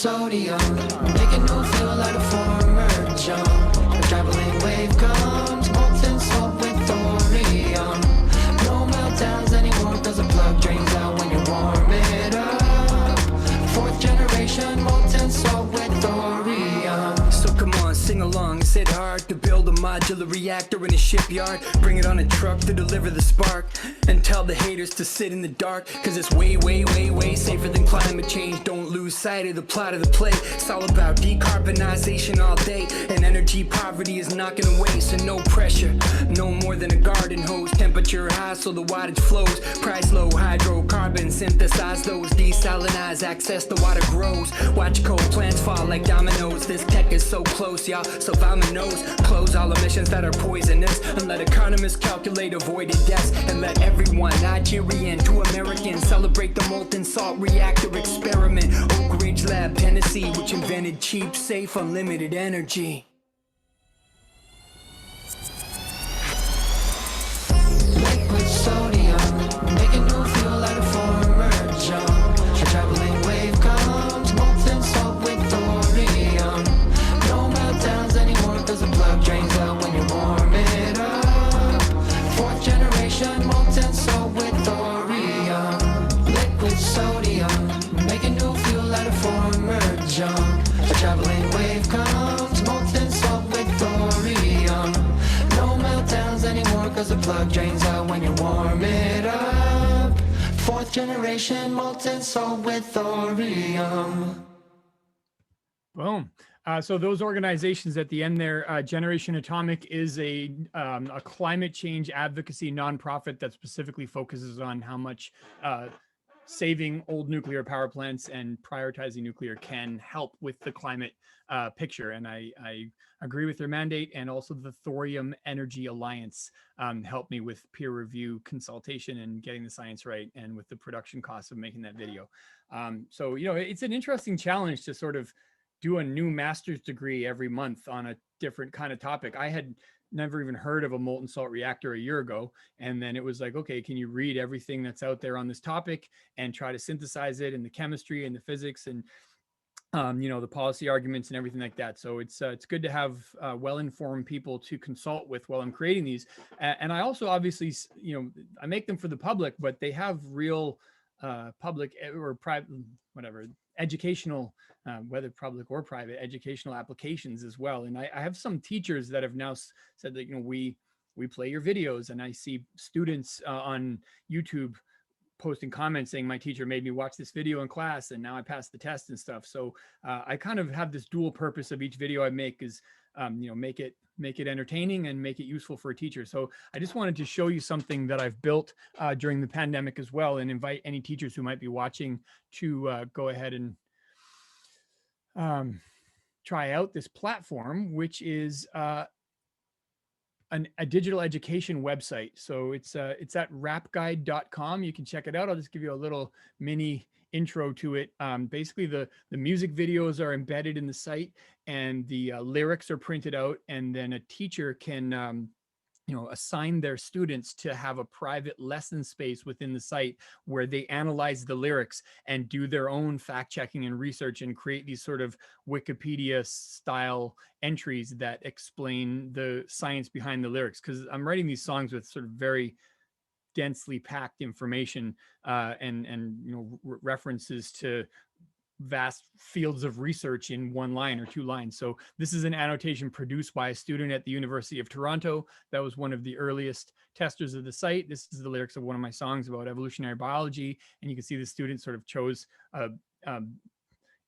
sodium, making no feel like a former jump. A traveling wave comes, molten salt with thorium. No meltdowns anymore, cause the plug drains out when you warm it up. Fourth generation, molten salt with thorium. So come on, sing along. Is it hard to build a modular reactor in a shipyard? Bring it on a truck to deliver the spark, and tell the haters to sit in the dark, cause it's way, way, way, way safer than climate change. Don't lose sight of the plot of the play. It's all about decarbonization all day, and energy poverty is knocking away. So no pressure, no more than a garden hose. Temperature high so the wattage flows. Price low, hydrocarbon, synthesize those. Desalinize, access the water grows. Watch coal plants fall like dominoes. This tech is so close, y'all, so nose. Close all emissions that are poisonous, and let economists calculate avoided deaths, and let everyone, Nigerian to American, celebrate the molten salt reactor experiment. Oak Ridge Lab, Tennessee, which invented cheap, safe, unlimited energy. Liquid sodium, making no feel like a former jump. A traveling wave comes, molten salt with thorium. No meltdowns anymore, cause the plug drains out when you warm it up. Fourth generation, molten salt with thorium. Liquid sodium, making no feel like a former jump. A traveling wave comes, molten salt with thorium. No meltdowns anymore, cause the plug drains out when you warm it up. Fourth generation, molten salt with thorium. Boom. So those organizations at the end there, Generation Atomic is a climate change advocacy nonprofit that specifically focuses on how much saving old nuclear power plants and prioritizing nuclear can help with the climate picture. And I agree with their mandate, and also the Thorium Energy Alliance helped me with peer review consultation and getting the science right, and with the production costs of making that video. So, you know, it's an interesting challenge to sort of do a new master's degree every month on a different kind of topic. I had never even heard of a molten salt reactor a year ago. And then it was like, okay, can you read everything that's out there on this topic and try to synthesize it in the chemistry and the physics and, you know, the policy arguments and everything like that. So it's good to have well-informed people to consult with while I'm creating these. And I also obviously, you know, I make them for the public, but they have real public or private, whatever, educational, whether public or private, educational applications as well. And I have some teachers that have now said that, you know, we play your videos, and I see students on YouTube posting comments saying my teacher made me watch this video in class and now I passed the test and stuff. So I kind of have this dual purpose of each video I make is, you know, make it entertaining and make it useful for a teacher. So I just wanted to show you something that I've built during the pandemic as well, and invite any teachers who might be watching to go ahead and try out this platform, which is a digital education website. So it's at rapguide.com. You can check it out. I'll just give you a little mini intro to it. Basically, the music videos are embedded in the site, and the lyrics are printed out, and then a teacher can you know, assign their students to have a private lesson space within the site where they analyze the lyrics and do their own fact checking and research, and create these sort of Wikipedia style entries that explain the science behind the lyrics. Because I'm writing these songs with sort of very densely packed information and you know, references to vast fields of research in one line or two lines. So this is an annotation produced by a student at the University of Toronto that was one of the earliest testers of the site. This is the lyrics of one of my songs about evolutionary biology, and you can see the student sort of chose a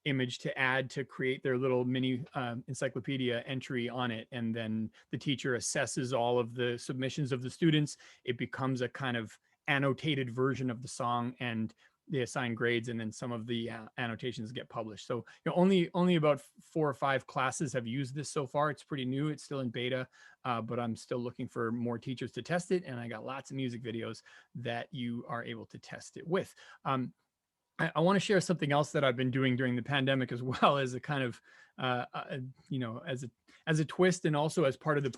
image to add to create their little mini encyclopedia entry on it, and then the teacher assesses all of the submissions of the students. It becomes a kind of annotated version of the song, and they assign grades, and then some of the annotations get published. So, you know, only about 4 or 5 classes have used this so far. It's pretty new. It's still in beta, but I'm still looking for more teachers to test it. And I got lots of music videos that you are able to test it with. I want to share something else that I've been doing during the pandemic, as well as a kind of you know, as a twist and also as part of the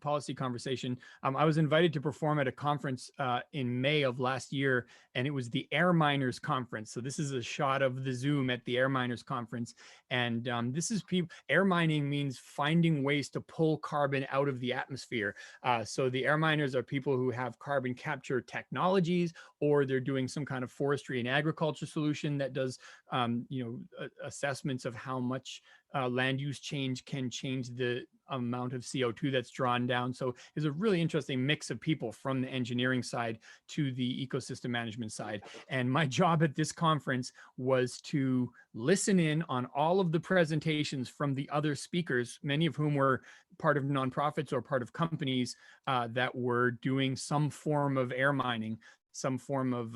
policy conversation, I was invited to perform at a conference in May of last year, and it was the Air Miners Conference. So this is a shot of the Zoom at the Air Miners Conference. And this is air mining means finding ways to pull carbon out of the atmosphere. So the air miners are people who have carbon capture technologies, or they're doing some kind of forestry and agriculture solution that does, you know, assessments of how much land use change can change the amount of CO2 that's drawn down. So it's a really interesting mix of people from the engineering side to the ecosystem management side. And my job at this conference was to listen in on all of the presentations from the other speakers, many of whom were part of nonprofits or part of companies that were doing some form of air mining, some form of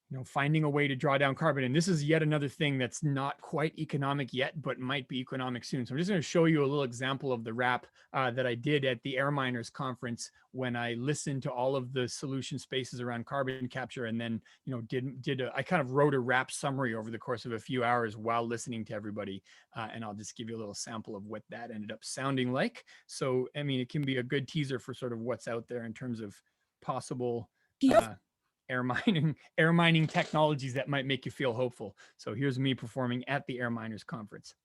you know, finding a way to draw down carbon. And this is yet another thing that's not quite economic yet, but might be economic soon. So I'm just going to show you a little example of the rap that I did at the Air Miners Conference when I listened to all of the solution spaces around carbon capture, and then, you know, I kind of wrote a rap summary over the course of a few hours while listening to everybody. And I'll just give you a little sample of what that ended up sounding like. So, I mean, it can be a good teaser for sort of what's out there in terms of possible air mining technologies that might make you feel hopeful. So here's me performing at the Air Miners Conference.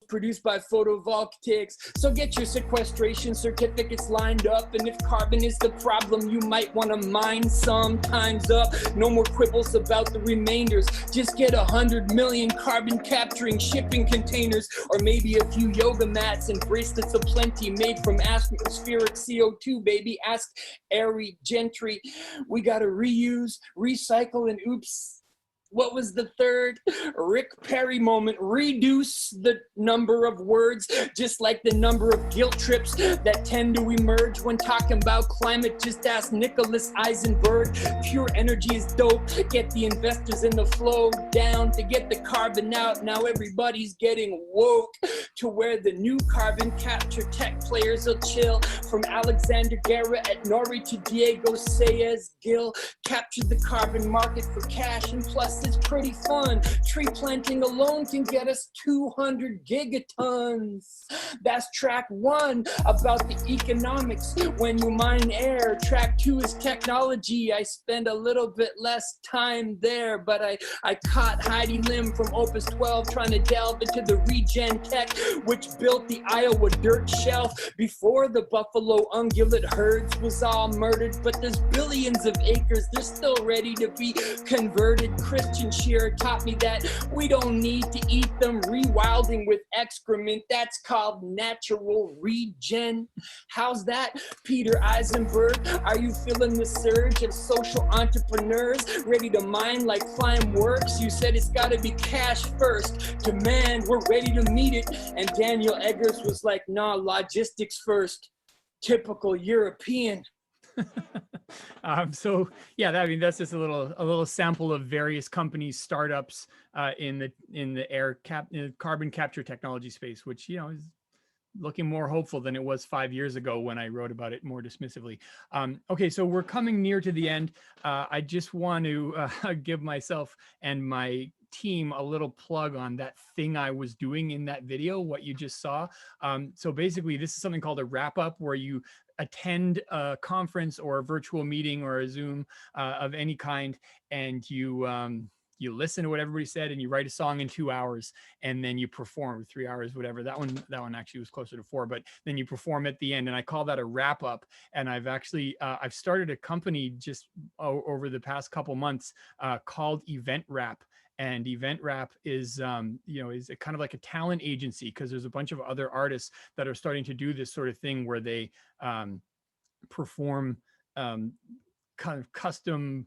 Produced by photovoltaics. So get your sequestration certificates lined up, and if carbon is the problem, you might want to mine some. Time's up. No more quibbles about the remainders. Just get 100 million carbon capturing shipping containers, or maybe a few yoga mats and bracelets of plenty made from atmospheric CO2, baby. Ask Airy Gentry. We gotta reuse, recycle, and oops, what was the third? Rick Perry moment. Reduce the number of words, just like the number of guilt trips that tend to emerge when talking about climate. Just ask Nicholas Eisenberg. Pure energy is dope. Get the investors in the flow down to get the carbon out. Now everybody's getting woke to where the new carbon capture tech players will chill. From Alexander Guerra at Nori to Diego Saez Gill. Capture the carbon market for cash, and plus it's pretty fun. Tree planting alone can get us 200 gigatons. That's track 1 about the economics when you mine air. Track 2 is technology. I spend a little bit less time there, but I caught Heidi Lim from Opus 12 trying to delve into the regen tech which built the Iowa dirt shelf before the buffalo ungulate herds was all murdered. But there's billions of acres, they're still ready to be converted. Christian Shearer taught me that we don't need to eat them. Rewilding with excrement, that's called natural regen. How's that, Peter Eisenberg? Are you feeling the surge of social entrepreneurs ready to mine like Climeworks? You said it's got to be cash first. Demand, we're ready to meet it. And Daniel Eggers was like, nah, logistics first. Typical European. So yeah, I mean, that's just a little sample of various companies, startups in the carbon capture technology space, which, you know, is looking more hopeful than it was 5 years ago when I wrote about it more dismissively. Okay, so we're coming near to the end. I just want to give myself and my team a little plug on that thing I was doing in that video, what you just saw. So basically, this is something called a wrap up, where you attend a conference or a virtual meeting or a Zoom of any kind, and you listen to what everybody said, and you write a song in 2 hours, and then you perform 3 hours, whatever. That one actually was closer to 4, but then you perform at the end, and I call that a wrap up. And I've actually I've started a company just over the past couple months called Event Wrap. And Event Wrap is, is a kind of like a talent agency, because there's a bunch of other artists that are starting to do this sort of thing where they perform kind of custom,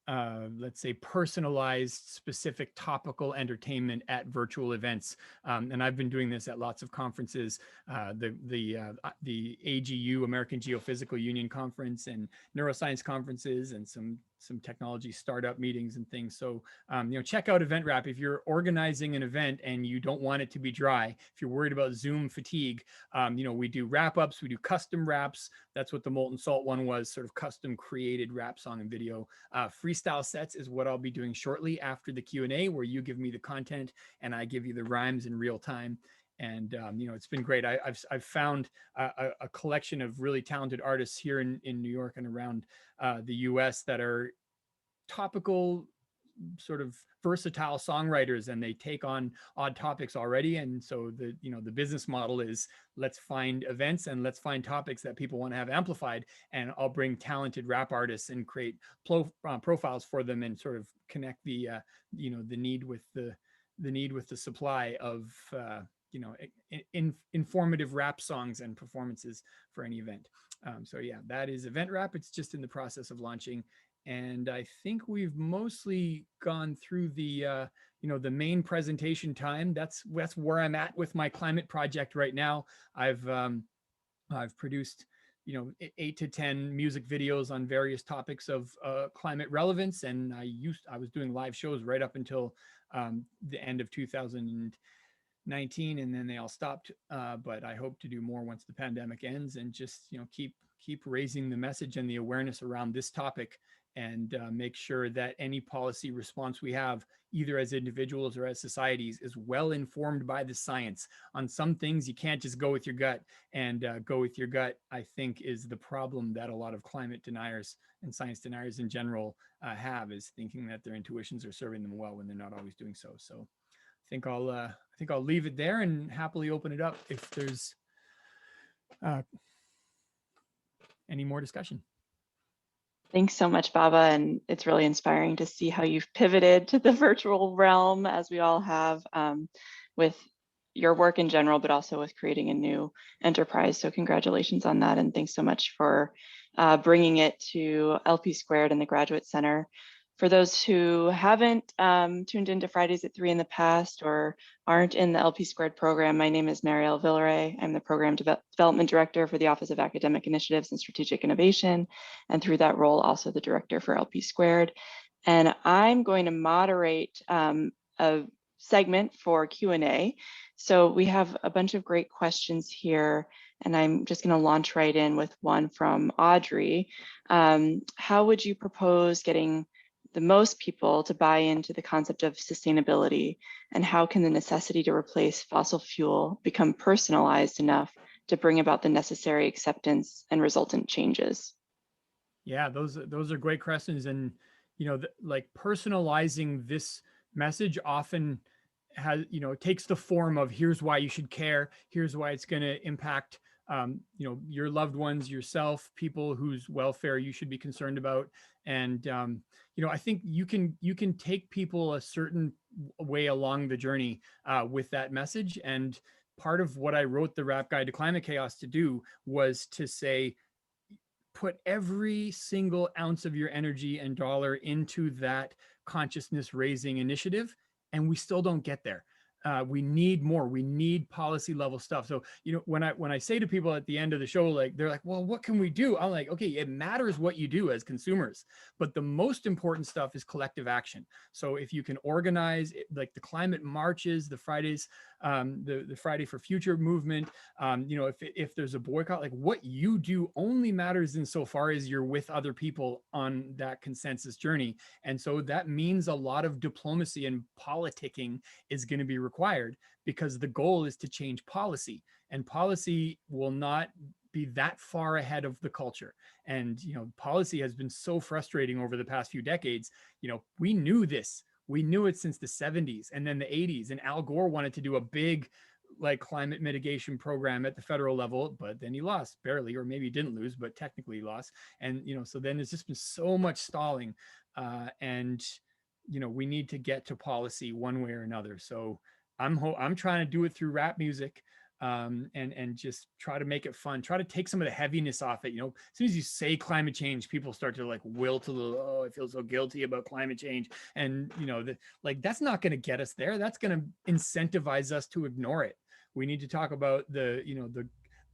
let's say, personalized, specific, topical entertainment at virtual events. And I've been doing this at lots of conferences, the AGU, American Geophysical Union conference, and neuroscience conferences, and some some technology startup meetings and things. So, check out Event Wrap. If you're organizing an event and you don't want it to be dry, if you're worried about Zoom fatigue, we do wrap ups, we do custom wraps. That's what the Molten Salt one was, sort of custom created rap song and video. Freestyle sets is what I'll be doing shortly after the Q&A, where you give me the content and I give you the rhymes in real time. And, it's been great. I've found a collection of really talented artists here in New York and around the US that are topical, sort of versatile songwriters, and they take on odd topics already. And so the business model is, let's find events and let's find topics that people want to have amplified. And I'll bring talented rap artists and create profiles for them and sort of connect the need with the supply of, informative rap songs and performances for any event. So yeah, that is Event Wrap. It's just in the process of launching. And I think we've mostly gone through the main presentation time. That's where I'm at with my climate project right now. I've produced 8 to 10 music videos on various topics of climate relevance, and I was doing live shows right up until the end of 2019, and then they all stopped. But I hope to do more once the pandemic ends, and just keep raising the message and the awareness around this topic, and make sure that any policy response we have, either as individuals or as societies, is well informed by the science. On some things, you can't just go with your gut, and go with your gut, I think, is the problem that a lot of climate deniers and science deniers in general have, is thinking that their intuitions are serving them well when they're not always doing so. So I think I'll leave it there and happily open it up if there's any more discussion. Thanks so much, Baba. And it's really inspiring to see how you've pivoted to the virtual realm, as we all have, with your work in general, but also with creating a new enterprise. So congratulations on that. And thanks so much for bringing it to LP Squared and the Graduate Center. For those who haven't tuned into Fridays at 3 in the past, or aren't in the LP Squared program, my name is Marielle Villeray. I'm the Program Development Director for the Office of Academic Initiatives and Strategic Innovation, and through that role, also the Director for LP Squared. And I'm going to moderate a segment for Q&A. So we have a bunch of great questions here, and I'm just going to launch right in with one from Audrey. How would you propose getting the most people to buy into the concept of sustainability, and how can the necessity to replace fossil fuel become personalized enough to bring about the necessary acceptance and resultant changes? Yeah, those are great questions. And like personalizing this message often has takes the form of, here's why you should care, here's why it's going to impact your loved ones, yourself, people whose welfare you should be concerned about. And I think you can take people a certain way along the journey with that message. And part of what I wrote the Rap Guide to Climate Chaos to do was to say, put every single ounce of your energy and dollar into that consciousness raising initiative, and we still don't get there. We need more. We need policy level stuff. So, when I say to people at the end of the show, like, they're like, well, what can we do? I'm like, okay, it matters what you do as consumers, but the most important stuff is collective action. So if you can organize like the climate marches, the Fridays, the Friday for Future movement, if there's a boycott, like what you do only matters insofar as you're with other people on that consensus journey. And so that means a lot of diplomacy and politicking is going to be required, because the goal is to change policy, and policy will not be that far ahead of the culture. And policy has been so frustrating over the past few decades. We knew this. We knew it since the 70s and then the 80s. And Al Gore wanted to do a big like climate mitigation program at the federal level, but then he lost barely, or maybe he didn't lose, but technically he lost. And so then there's just been so much stalling, and we need to get to policy one way or another. So I'm trying to do it through rap music, and just try to make it fun, try to take some of the heaviness off it. As soon as you say climate change, people start to like wilt a little, oh, I feel so guilty about climate change. And that's not going to get us there. That's going to incentivize us to ignore it. We need to talk about the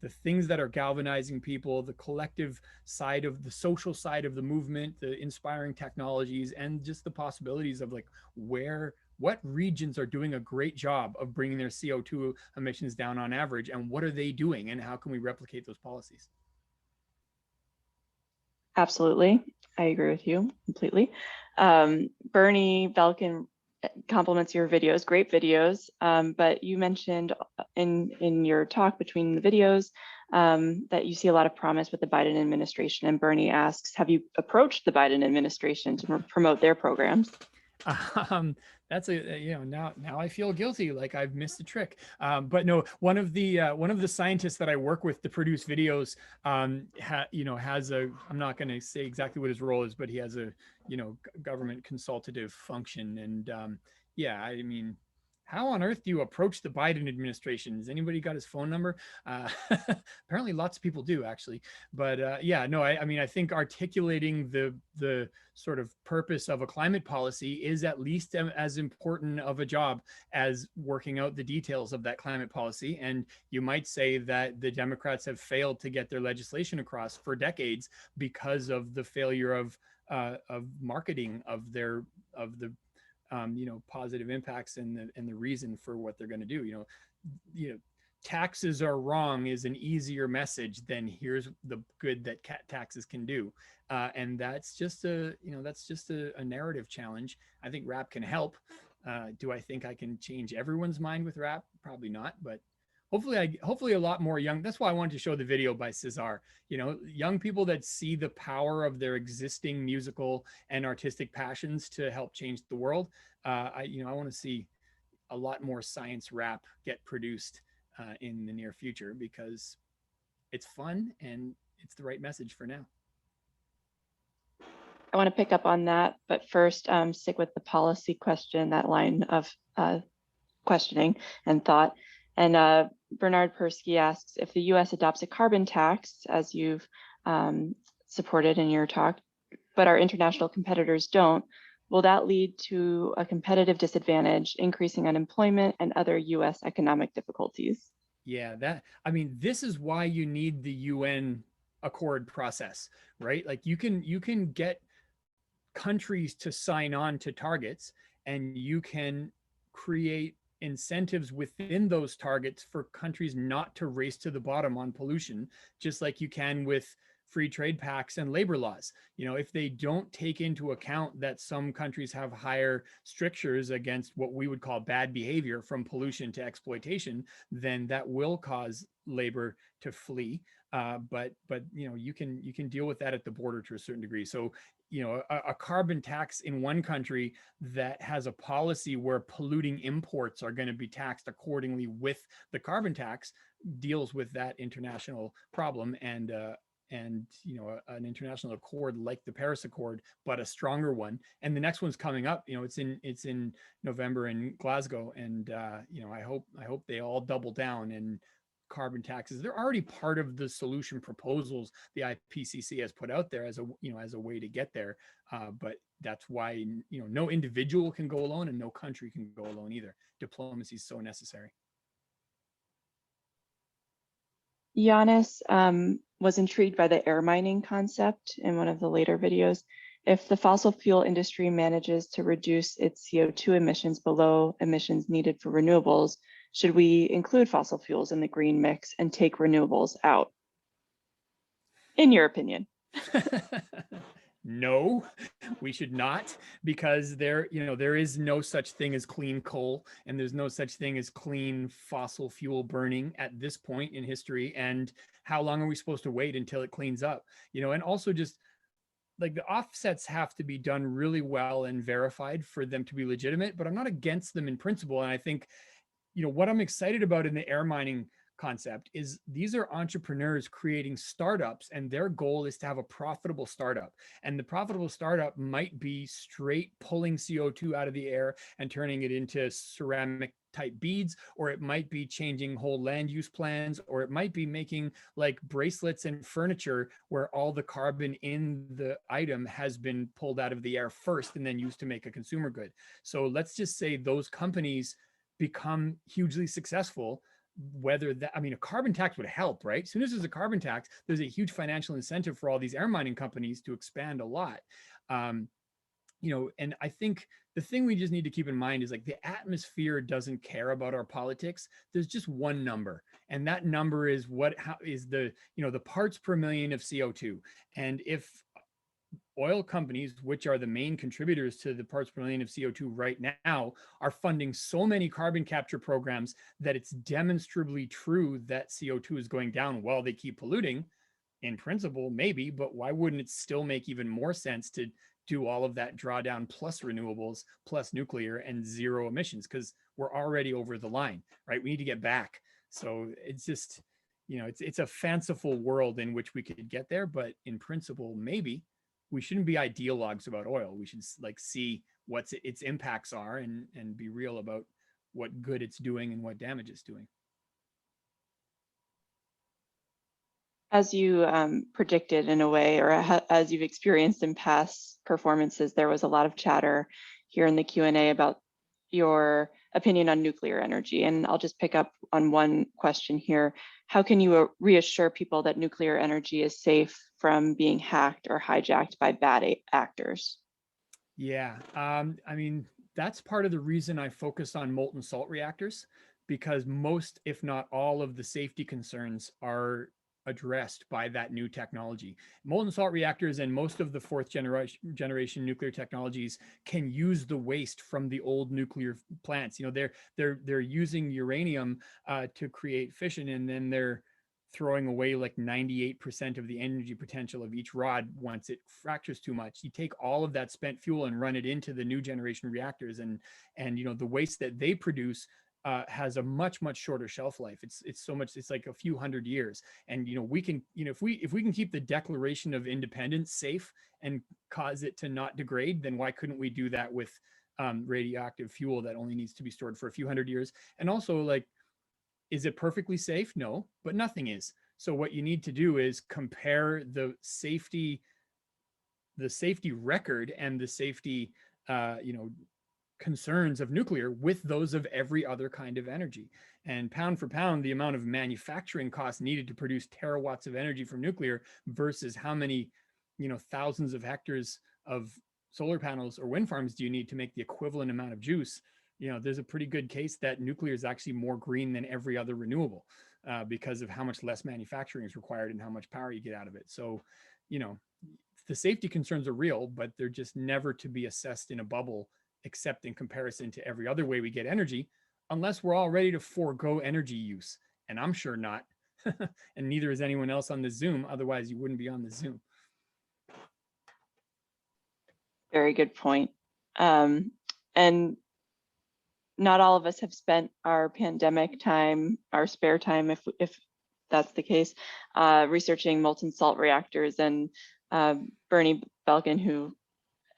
the things that are galvanizing people, the collective side of the social side of the movement, the inspiring technologies, and just the possibilities of like what regions are doing a great job of bringing their CO2 emissions down on average, and what are they doing, and how can we replicate those policies? Absolutely. I agree with you completely. Bernie Belkin compliments your videos, great videos. But you mentioned in your talk between the videos that you see a lot of promise with the Biden administration. And Bernie asks, have you approached the Biden administration to promote their programs? That's now I feel guilty, like I've missed a trick. But no, one of the scientists that I work with to produce videos has a, I'm not going to say exactly what his role is, but he has a government consultative function. And yeah, I mean, how on earth do you approach the Biden administration? Has anybody got his phone number? Apparently lots of people do, actually. But yeah, no, I mean, I think articulating the sort of purpose of a climate policy is at least as important of a job as working out the details of that climate policy. And you might say that the Democrats have failed to get their legislation across for decades because of the failure of marketing of the positive impacts and the reason for what they're going to do. Taxes are wrong is an easier message than here's the good that taxes can do, and that's just a narrative challenge. I think rap can help. Do I think I can change everyone's mind with rap? Probably not, but hopefully a lot more young. That's why I wanted to show the video by Cesar. Young people that see the power of their existing musical and artistic passions to help change the world. I want to see a lot more science rap get produced in the near future, because it's fun and it's the right message for now. I want to pick up on that, but first stick with the policy question, that line of questioning and thought. And Bernard Persky asks, if the US adopts a carbon tax, as you've supported in your talk, but our international competitors don't, will that lead to a competitive disadvantage, increasing unemployment and other US economic difficulties? Yeah, this is why you need the UN Accord process, right? Like you can get countries to sign on to targets, and you can create incentives within those targets for countries not to race to the bottom on pollution, just like you can with free trade pacts and labor laws. If they don't take into account that some countries have higher strictures against what we would call bad behavior, from pollution to exploitation, then that will cause labor to flee. But you can deal with that at the border to a certain degree. So a carbon tax in one country that has a policy where polluting imports are going to be taxed accordingly with the carbon tax deals with that international problem. And an international accord like the Paris Accord, but a stronger one. And the next one's coming up. It's in November in Glasgow, and I hope they all double down. And carbon taxes, they're already part of the solution proposals the IPCC has put out there as a way to get there. But that's why no individual can go alone, and no country can go alone either. Diplomacy is so necessary. Giannis was intrigued by the air mining concept in one of the later videos. If the fossil fuel industry manages to reduce its CO2 emissions below emissions needed for renewables, should we include fossil fuels in the green mix and take renewables out? In your opinion? No, we should not, because there is no such thing as clean coal, and there's no such thing as clean fossil fuel burning at this point in history. And how long are we supposed to wait until it cleans up? And also just like the offsets have to be done really well and verified for them to be legitimate, but I'm not against them in principle. And I think, what I'm excited about in the air mining concept is these are entrepreneurs creating startups, and their goal is to have a profitable startup. And the profitable startup might be straight pulling CO2 out of the air and turning it into ceramic type beads, or it might be changing whole land use plans, or it might be making like bracelets and furniture where all the carbon in the item has been pulled out of the air first and then used to make a consumer good. So let's just say those companies become hugely successful. whether that, I mean, a carbon tax would help, right? As soon as there's a carbon tax, there's a huge financial incentive for all these air mining companies to expand a lot. You know, and I think the thing we just need to keep in mind is like the atmosphere doesn't care about our politics. There's just one number, and that number is how is the, you know, the parts per million of CO2. And if oil companies, which are the main contributors to the parts per million of CO2 right now, are funding so many carbon capture programs that it's demonstrably true that CO2 is going down while they keep polluting, in principle, maybe, but why wouldn't it still make even more sense to do all of that drawdown plus renewables plus nuclear and zero emissions? Because we're already over the line, right? We need to get back. So it's just, you know, it's a fanciful world in which we could get there, but in principle, maybe we shouldn't be ideologues about oil. We should like see what its impacts are and be real about what good it's doing and what damage it's doing. As you predicted in a way, or as you've experienced in past performances, there was a lot of chatter here in the Q&A about your opinion on nuclear energy. And I'll just pick up on one question here. How can you reassure people that nuclear energy is safe from being hacked or hijacked by bad actors? Yeah, I mean, that's part of the reason I focused on molten salt reactors, because most, if not all, of the safety concerns are addressed by that new technology. Molten salt reactors and most of the fourth generation nuclear technologies can use the waste from the old nuclear plants. You know, they're using uranium to create fission, and then they're throwing away like 98% of the energy potential of each rod once it fractures too much. You take all of that spent fuel and run it into the new generation reactors, and you know, the waste that they produce has a much shorter shelf life. It's so much, it's like a few hundred years. And you know, we can, you know, if we can keep the Declaration of Independence safe and cause it to not degrade, then why couldn't we do that with radioactive fuel that only needs to be stored for a few hundred years? And also, like, is it perfectly safe? No, but nothing is. So what you need to do is compare the safety record and the safety you know, concerns of nuclear with those of every other kind of energy. And pound for pound, the amount of manufacturing costs needed to produce terawatts of energy from nuclear versus how many, you know, thousands of hectares of solar panels or wind farms do you need to make the equivalent amount of juice? You know, there's a pretty good case that nuclear is actually more green than every other renewable because of how much less manufacturing is required and how much power you get out of it. So, you know, the safety concerns are real, but they're just never to be assessed in a bubble, except in comparison to every other way we get energy, unless we're all ready to forego energy use. And I'm sure not. And neither is anyone else on the Zoom. Otherwise, you wouldn't be on the Zoom. Very good point. And not all of us have spent our pandemic time, our spare time, if that's the case, researching molten salt reactors. And Bernie Belkin, who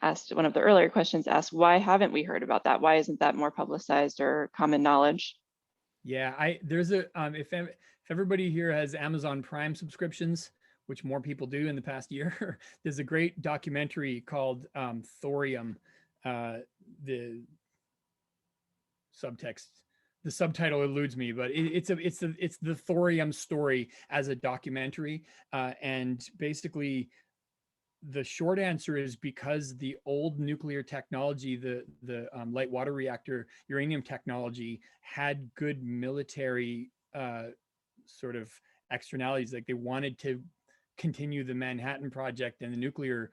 asked one of the earlier questions, asked, why haven't we heard about that? Why isn't that more publicized or common knowledge? Yeah, there's a, if everybody here has Amazon Prime subscriptions, which more people do in the past year, there's a great documentary called Thorium. The subtitle eludes me, but it's the Thorium story as a documentary. And basically, the short answer is because the old nuclear technology, the light water reactor uranium technology, had good military sort of externalities. Like they wanted to continue the Manhattan Project and the nuclear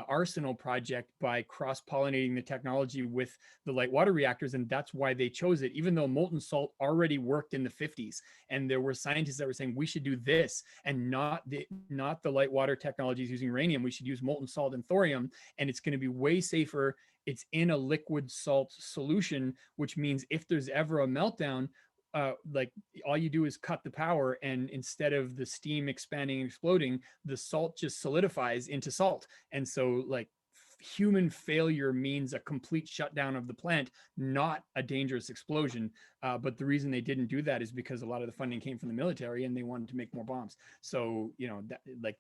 arsenal project by cross-pollinating the technology with the light water reactors, and that's why they chose it, even though molten salt already worked in the 50s, and there were scientists that were saying we should do this and not the light water technologies using uranium. We should use molten salt and thorium, and it's going to be way safer. It's in a liquid salt solution, which means if there's ever a meltdown, like all you do is cut the power, and instead of the steam expanding and exploding, the salt just solidifies into salt. And so like human failure means a complete shutdown of the plant, not a dangerous explosion. But the reason they didn't do that is because a lot of the funding came from the military and they wanted to make more bombs. So, you know,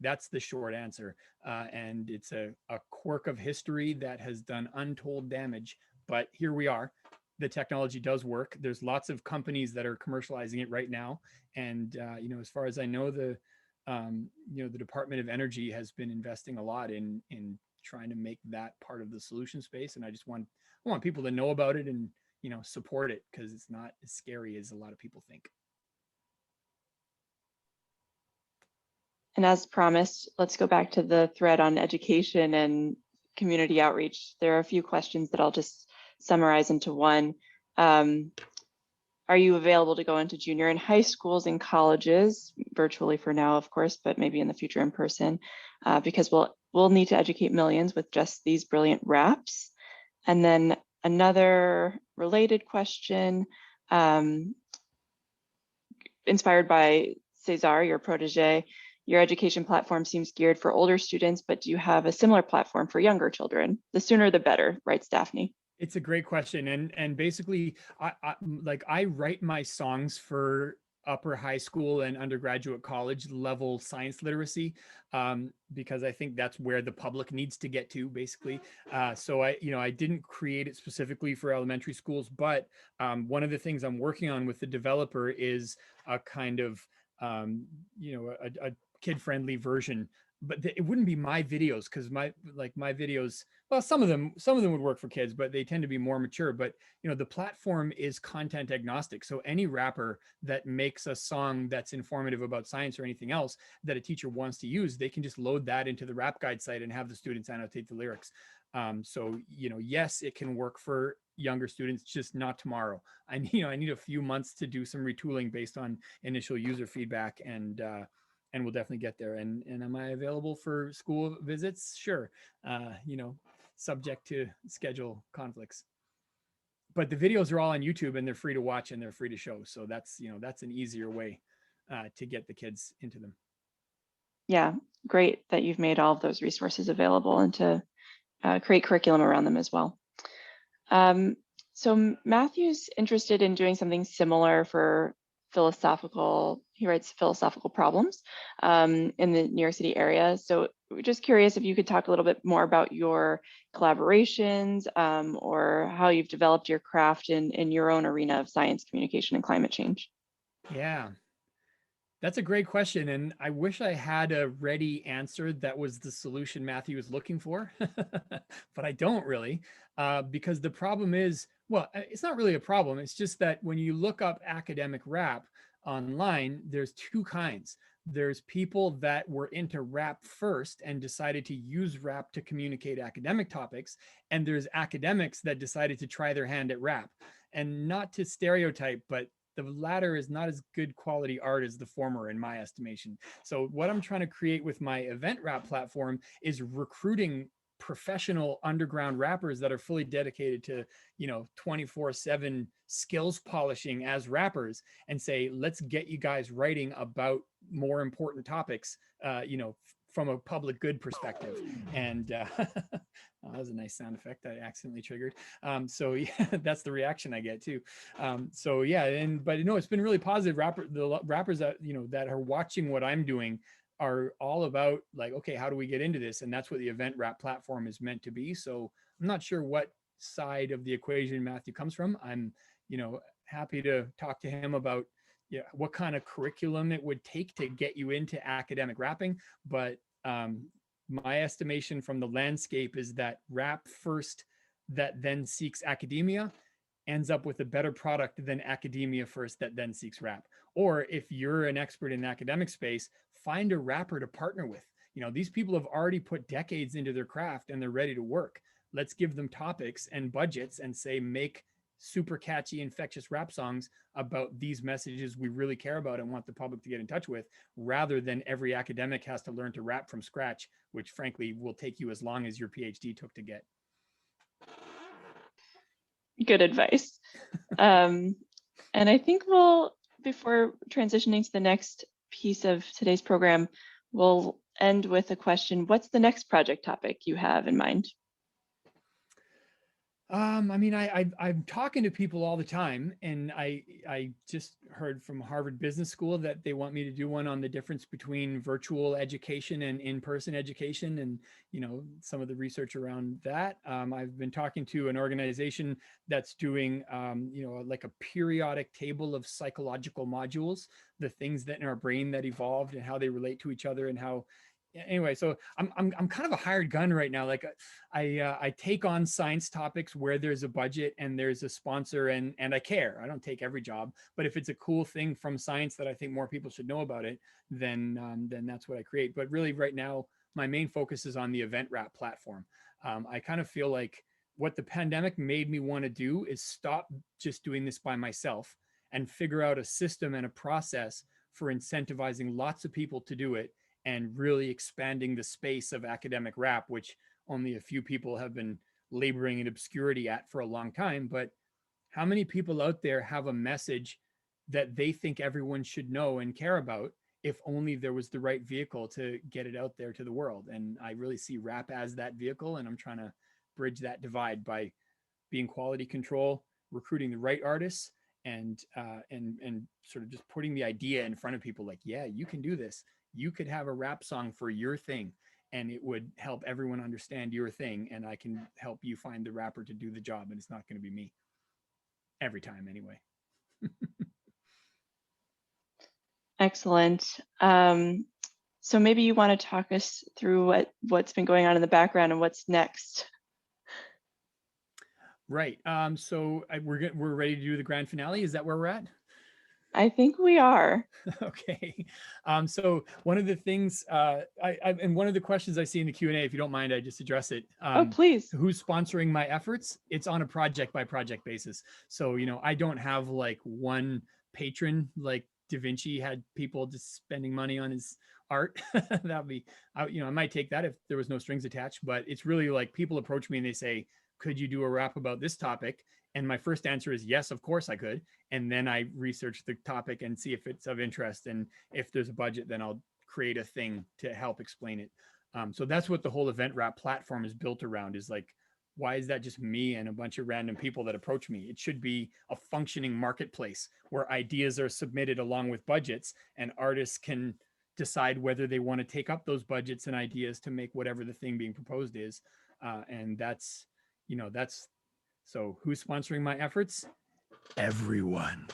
that's the short answer. And it's a quirk of history that has done untold damage, but here we are. the technology does work. There's lots of companies that are commercializing it right now. And, as far as I know, the Department of Energy has been investing a lot in trying to make that part of the solution space. And I want people to know about it and, support it, because it's not as scary as a lot of people think. And as promised, let's go back to the thread on education and community outreach. There are a few questions that I'll just summarize into one. Are you available to go into junior and high schools and colleges, virtually for now, of course, but maybe in the future in person, because we'll need to educate millions with just these brilliant raps. And then another related question, inspired by Cesar, your protege. Your education platform seems geared for older students, but do you have a similar platform for younger children? The sooner the better, writes Daphne. It's a great question. And basically, I write my songs for upper high school and undergraduate college level science literacy, because I think that's where the public needs to get to, basically. So I didn't create it specifically for elementary schools, but one of the things I'm working on with the developer is a kind of, a kid-friendly version. But it wouldn't be my videos, because my videos, well, some of them would work for kids, but they tend to be more mature. But the platform is content agnostic, so any rapper that makes a song that's informative about science or anything else that a teacher wants to use, they can just load that into the rap guide site and have the students annotate the lyrics. So yes, it can work for younger students, just not tomorrow. I need a few months to do some retooling based on initial user feedback, and we'll definitely get there. And am I available for school visits? Sure. Subject to schedule conflicts. But the videos are all on YouTube, and they're free to watch and they're free to show. So that's an easier way to get the kids into them. Yeah, great that you've made all of those resources available and to create curriculum around them as well. So Matthew's interested in doing something similar for he writes philosophical problems in the New York City area. So we're just curious if you could talk a little bit more about your collaborations or how you've developed your craft in your own arena of science, communication, and climate change. Yeah, that's a great question. And I wish I had a ready answer that was the solution Matthew was looking for, but I don't really, because the problem is, well, it's not really a problem. It's just that when you look up academic rap online, there's two kinds. There's people that were into rap first and decided to use rap to communicate academic topics. And there's academics that decided to try their hand at rap. And not to stereotype, but the latter is not as good quality art as the former, in my estimation. So what I'm trying to create with my event rap platform is recruiting professional underground rappers that are fully dedicated to 24/7 skills polishing as rappers, and say, let's get you guys writing about more important topics from a public good perspective. And that was a nice sound effect I accidentally triggered. So yeah, that's the reaction I get too. So yeah, but it's been really positive. The rappers that that are watching what I'm doing are all about, like, okay, how do we get into this? And that's what the event rap platform is meant to be. So I'm not sure what side of the equation Matthew comes from. I'm happy to talk to him about what kind of curriculum it would take to get you into academic rapping. But my estimation from the landscape is that rap first that then seeks academia ends up with a better product than academia first that then seeks rap. Or if you're an expert in the academic space, find a rapper to partner with. These people have already put decades into their craft and they're ready to work. Let's give them topics and budgets and say, make super catchy, infectious rap songs about these messages we really care about and want the public to get in touch with, rather than every academic has to learn to rap from scratch, which frankly will take you as long as your PhD took to get. Good advice. And I think before transitioning to the next piece of today's program, we'll end with a question. What's the next project topic you have in mind? I mean, I'm talking to people all the time, and I just heard from Harvard Business School that they want me to do one on the difference between virtual education and in-person education, and some of the research around that. I've been talking to an organization that's doing like a periodic table of psychological modules, the things that in our brain that evolved and how they relate to each other, and how. Anyway, so I'm kind of a hired gun right now. Like I take on science topics where there's a budget and there's a sponsor, and I care. I don't take every job, but if it's a cool thing from science that I think more people should know about it, then that's what I create. But really right now, my main focus is on the event wrap platform. I kind of feel like what the pandemic made me want to do is stop just doing this by myself and figure out a system and a process for incentivizing lots of people to do it, and really expanding the space of academic rap, which only a few people have been laboring in obscurity at for a long time. But how many people out there have a message that they think everyone should know and care about, if only there was the right vehicle to get it out there to the world? And I really see rap as that vehicle, and I'm trying to bridge that divide by being quality control, recruiting the right artists, and sort of just putting the idea in front of people, like, yeah, you can do this. You could have a rap song for your thing, and it would help everyone understand your thing, and I can help you find the rapper to do the job, and it's not going to be me every time anyway. Excellent. So maybe you want to talk us through what's been going on in the background and what's next. Right. So we're ready to do the grand finale. Is that where we're at? I think we are. Okay. So one of the things, and one of the questions I see in the Q&A, if you don't mind, I just address it. Oh, please. Who's sponsoring my efforts? It's on a project by project basis. So, I don't have like one patron, like Da Vinci had people just spending money on his art. That'd be, I might take that if there was no strings attached, but it's really like people approach me and they say, could you do a rap about this topic? And my first answer is yes, of course I could. And then I research the topic and see if it's of interest. And if there's a budget, then I'll create a thing to help explain it. So that's what the whole event wrap platform is built around, is like, why is that just me and a bunch of random people that approach me? It should be a functioning marketplace where ideas are submitted along with budgets, and artists can decide whether they want to take up those budgets and ideas to make whatever the thing being proposed is. And that's, so who's sponsoring my efforts? Everyone.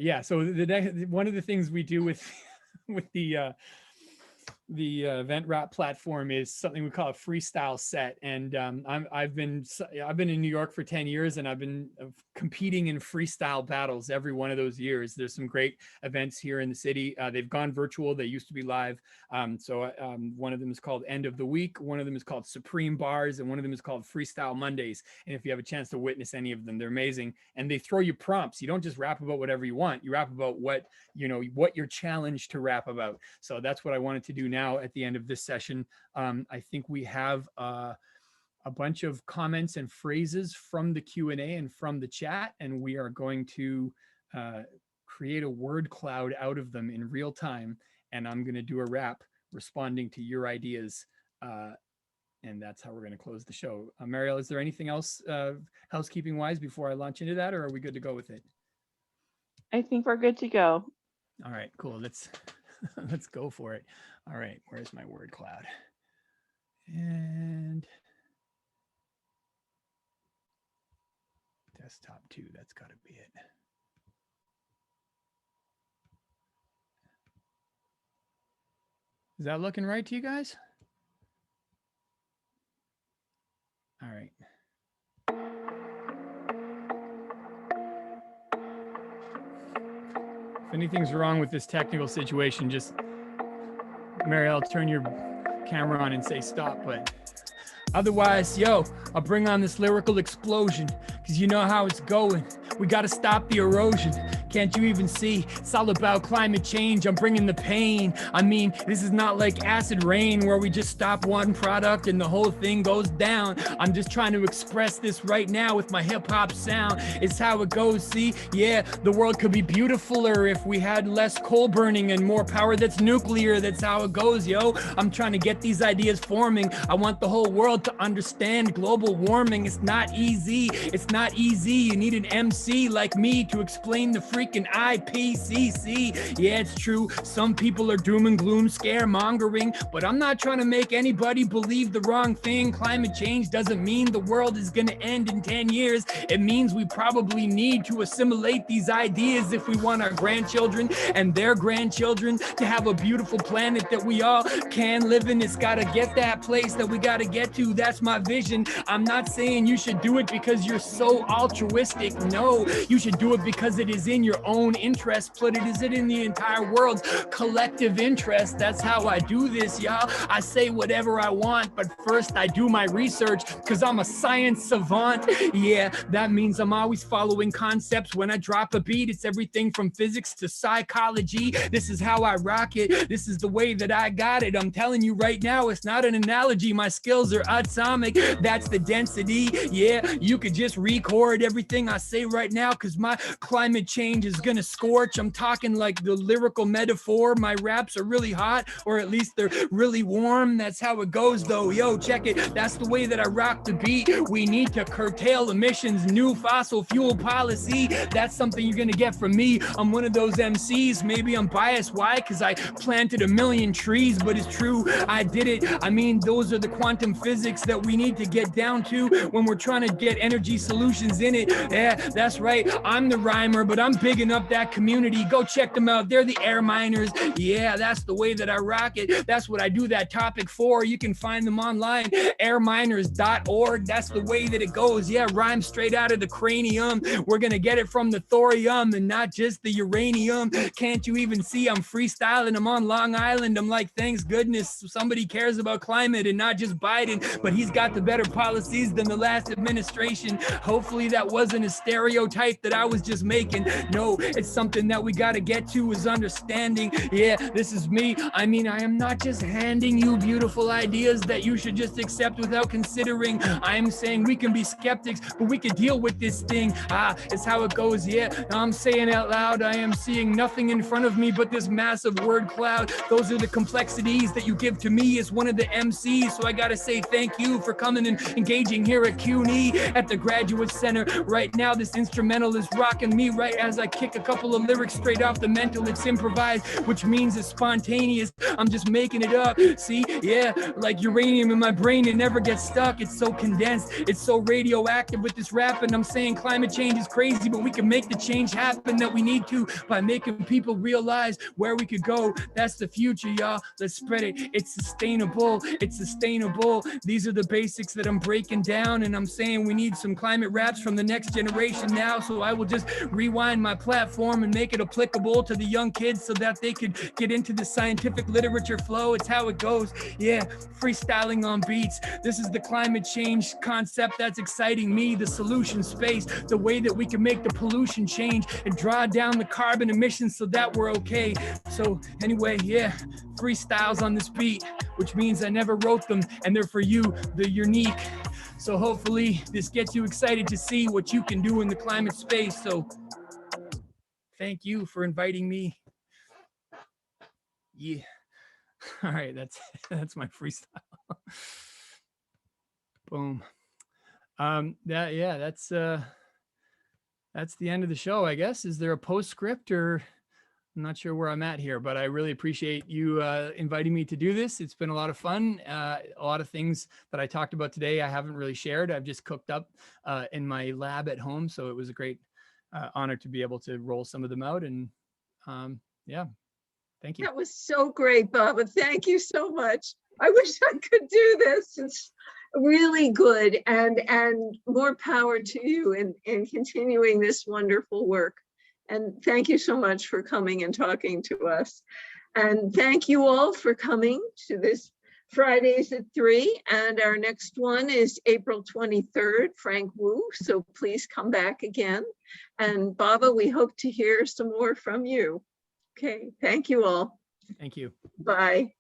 Yeah. So one of the things we do with the event wrap platform is something we call a freestyle set. And I've been in New York for 10 years, and I've been competing in freestyle battles every one of those years. There's some great events here in the city. They've gone virtual. They used to be live. So one of them is called End of the Week. One of them is called Supreme Bars, and one of them is called Freestyle Mondays. And if you have a chance to witness any of them, they're amazing. And they throw you prompts. You don't just rap about whatever you want. You rap about what you're challenged to rap about. So that's what I wanted to do now at the end of this session. I think we have a bunch of comments and phrases from the Q&A and from the chat, and we are going to create a word cloud out of them in real time, and I'm going to do a rap responding to your ideas, and that's how we're going to close the show. Marielle, is there anything else housekeeping wise before I launch into that, or are we good to go with it? I think we're good to go. All right, cool. Let's go for it. All right, where's my word cloud? And desktop 2, that's got to be it. Is that looking right to you guys? All right. If anything's wrong with this technical situation, just Marielle, turn your camera on and say stop. But otherwise, I'll bring on this lyrical explosion, because you know how it's going. We got to stop the erosion. Can't you even see? It's all about climate change. I'm bringing the pain. I mean, this is not like acid rain where we just stop one product and the whole thing goes down. I'm just trying to express this right now with my hip hop sound. It's how it goes, see? Yeah, the world could be beautifuler if we had less coal burning and more power that's nuclear. That's how it goes, yo. I'm trying to get these ideas forming. I want the whole world to understand global warming. It's not easy. It's not easy. You need an MC like me to explain the freaking IPCC. Yeah, it's true. Some people are doom and gloom scaremongering, but I'm not trying to make anybody believe the wrong thing. Climate change doesn't mean the world is going to end in 10 years. It means we probably need to assimilate these ideas if we want our grandchildren and their grandchildren to have a beautiful planet that we all can live in. It's got to get that place that we got to get to. That's my vision. I'm not saying you should do it because you're so altruistic. No, you should do it because it is in your own interest, but it is in the entire world's collective interest. That's how I do this, y'all. I say whatever I want, but first I do my research because I'm a science savant. Yeah, that means I'm always following concepts when I drop a beat. It's everything from physics to psychology. This is how I rock it. This is the way that I got it. I'm telling you right now, it's not an analogy. My skills are atomic. That's the density. Yeah, you could just record everything I say right now because my climate change is gonna scorch. I'm talking like the lyrical metaphor. My raps are really hot, or at least they're really warm. That's how it goes though. Yo, check it. That's the way that I rock the beat. We need to curtail emissions, new fossil fuel policy. That's something you're gonna get from me. I'm one of those MCs. Maybe I'm biased. Why? Because I planted 1,000,000 trees, but it's true. I did it. I mean, those are the quantum physics that we need to get down to when we're trying to get energy solutions in it. Yeah, that's right. I'm the rhymer, but I'm bigging up that community. Go check them out. They're the air miners. Yeah, that's the way that I rock it. That's what I do that topic for. You can find them online, airminers.org. That's the way that it goes. Yeah, rhyme straight out of the cranium. We're going to get it from the thorium and not just the uranium. Can't you even see I'm freestyling? I'm on Long Island. I'm like, thanks goodness somebody cares about climate and not just Biden, but he's got the better policies than the last administration. Hopefully that wasn't a stereotype that I was just making. No, it's something that we got to get to is understanding. Yeah, this is me. I mean, I am not just handing you beautiful ideas that you should just accept without considering. I am saying we can be skeptics, but we can deal with this thing. It's how it goes. Yeah, I'm saying out loud, I am seeing nothing in front of me but this massive word cloud. Those are the complexities that you give to me as one of the MCs. So I got to say thank you for coming and engaging here at CUNY at the Graduate Center. Right now, this instrumental is rocking me right as I kick a couple of lyrics straight off the mental. It's improvised, which means it's spontaneous. I'm just making it up. See, yeah, like uranium in my brain, it never gets stuck. It's so condensed. It's so radioactive with this rap. And I'm saying climate change is crazy, but we can make the change happen that we need to by making people realize where we could go. That's the future, y'all. Let's spread it. It's sustainable. It's sustainable. These are the basics that I'm breaking down. And I'm saying we need some climate raps from the next generation now. So I will just rewind my platform and make it applicable to the young kids so that they could get into the scientific literature flow. It's how it goes. Yeah, freestyling on beats. This is the climate change concept that's exciting me, the solution space, the way that we can make the pollution change and draw down the carbon emissions so that we're okay. So anyway, yeah, freestyles on this beat, which means I never wrote them and they're for you, the unique. So hopefully this gets you excited to see what you can do in the climate space. So thank you for inviting me. Yeah. All right, that's my freestyle. Boom. That's the end of the show, I guess. Is there a postscript, or I'm not sure where I'm at here, but I really appreciate you inviting me to do this. It's been a lot of fun. A lot of things that I talked about today I haven't really shared. I've just cooked up in my lab at home, so it was a great honor to be able to roll some of them out. And yeah, thank you. That was so great, Baba. Thank you so much. I wish I could do this. It's really good, and more power to you in continuing this wonderful work. And thank you so much for coming and talking to us. And thank you all for coming to this Fridays at 3, and our next one is April 23rd, Frank Wu. So please come back again. And Baba, we hope to hear some more from you. Okay, thank you all. Thank you. Bye.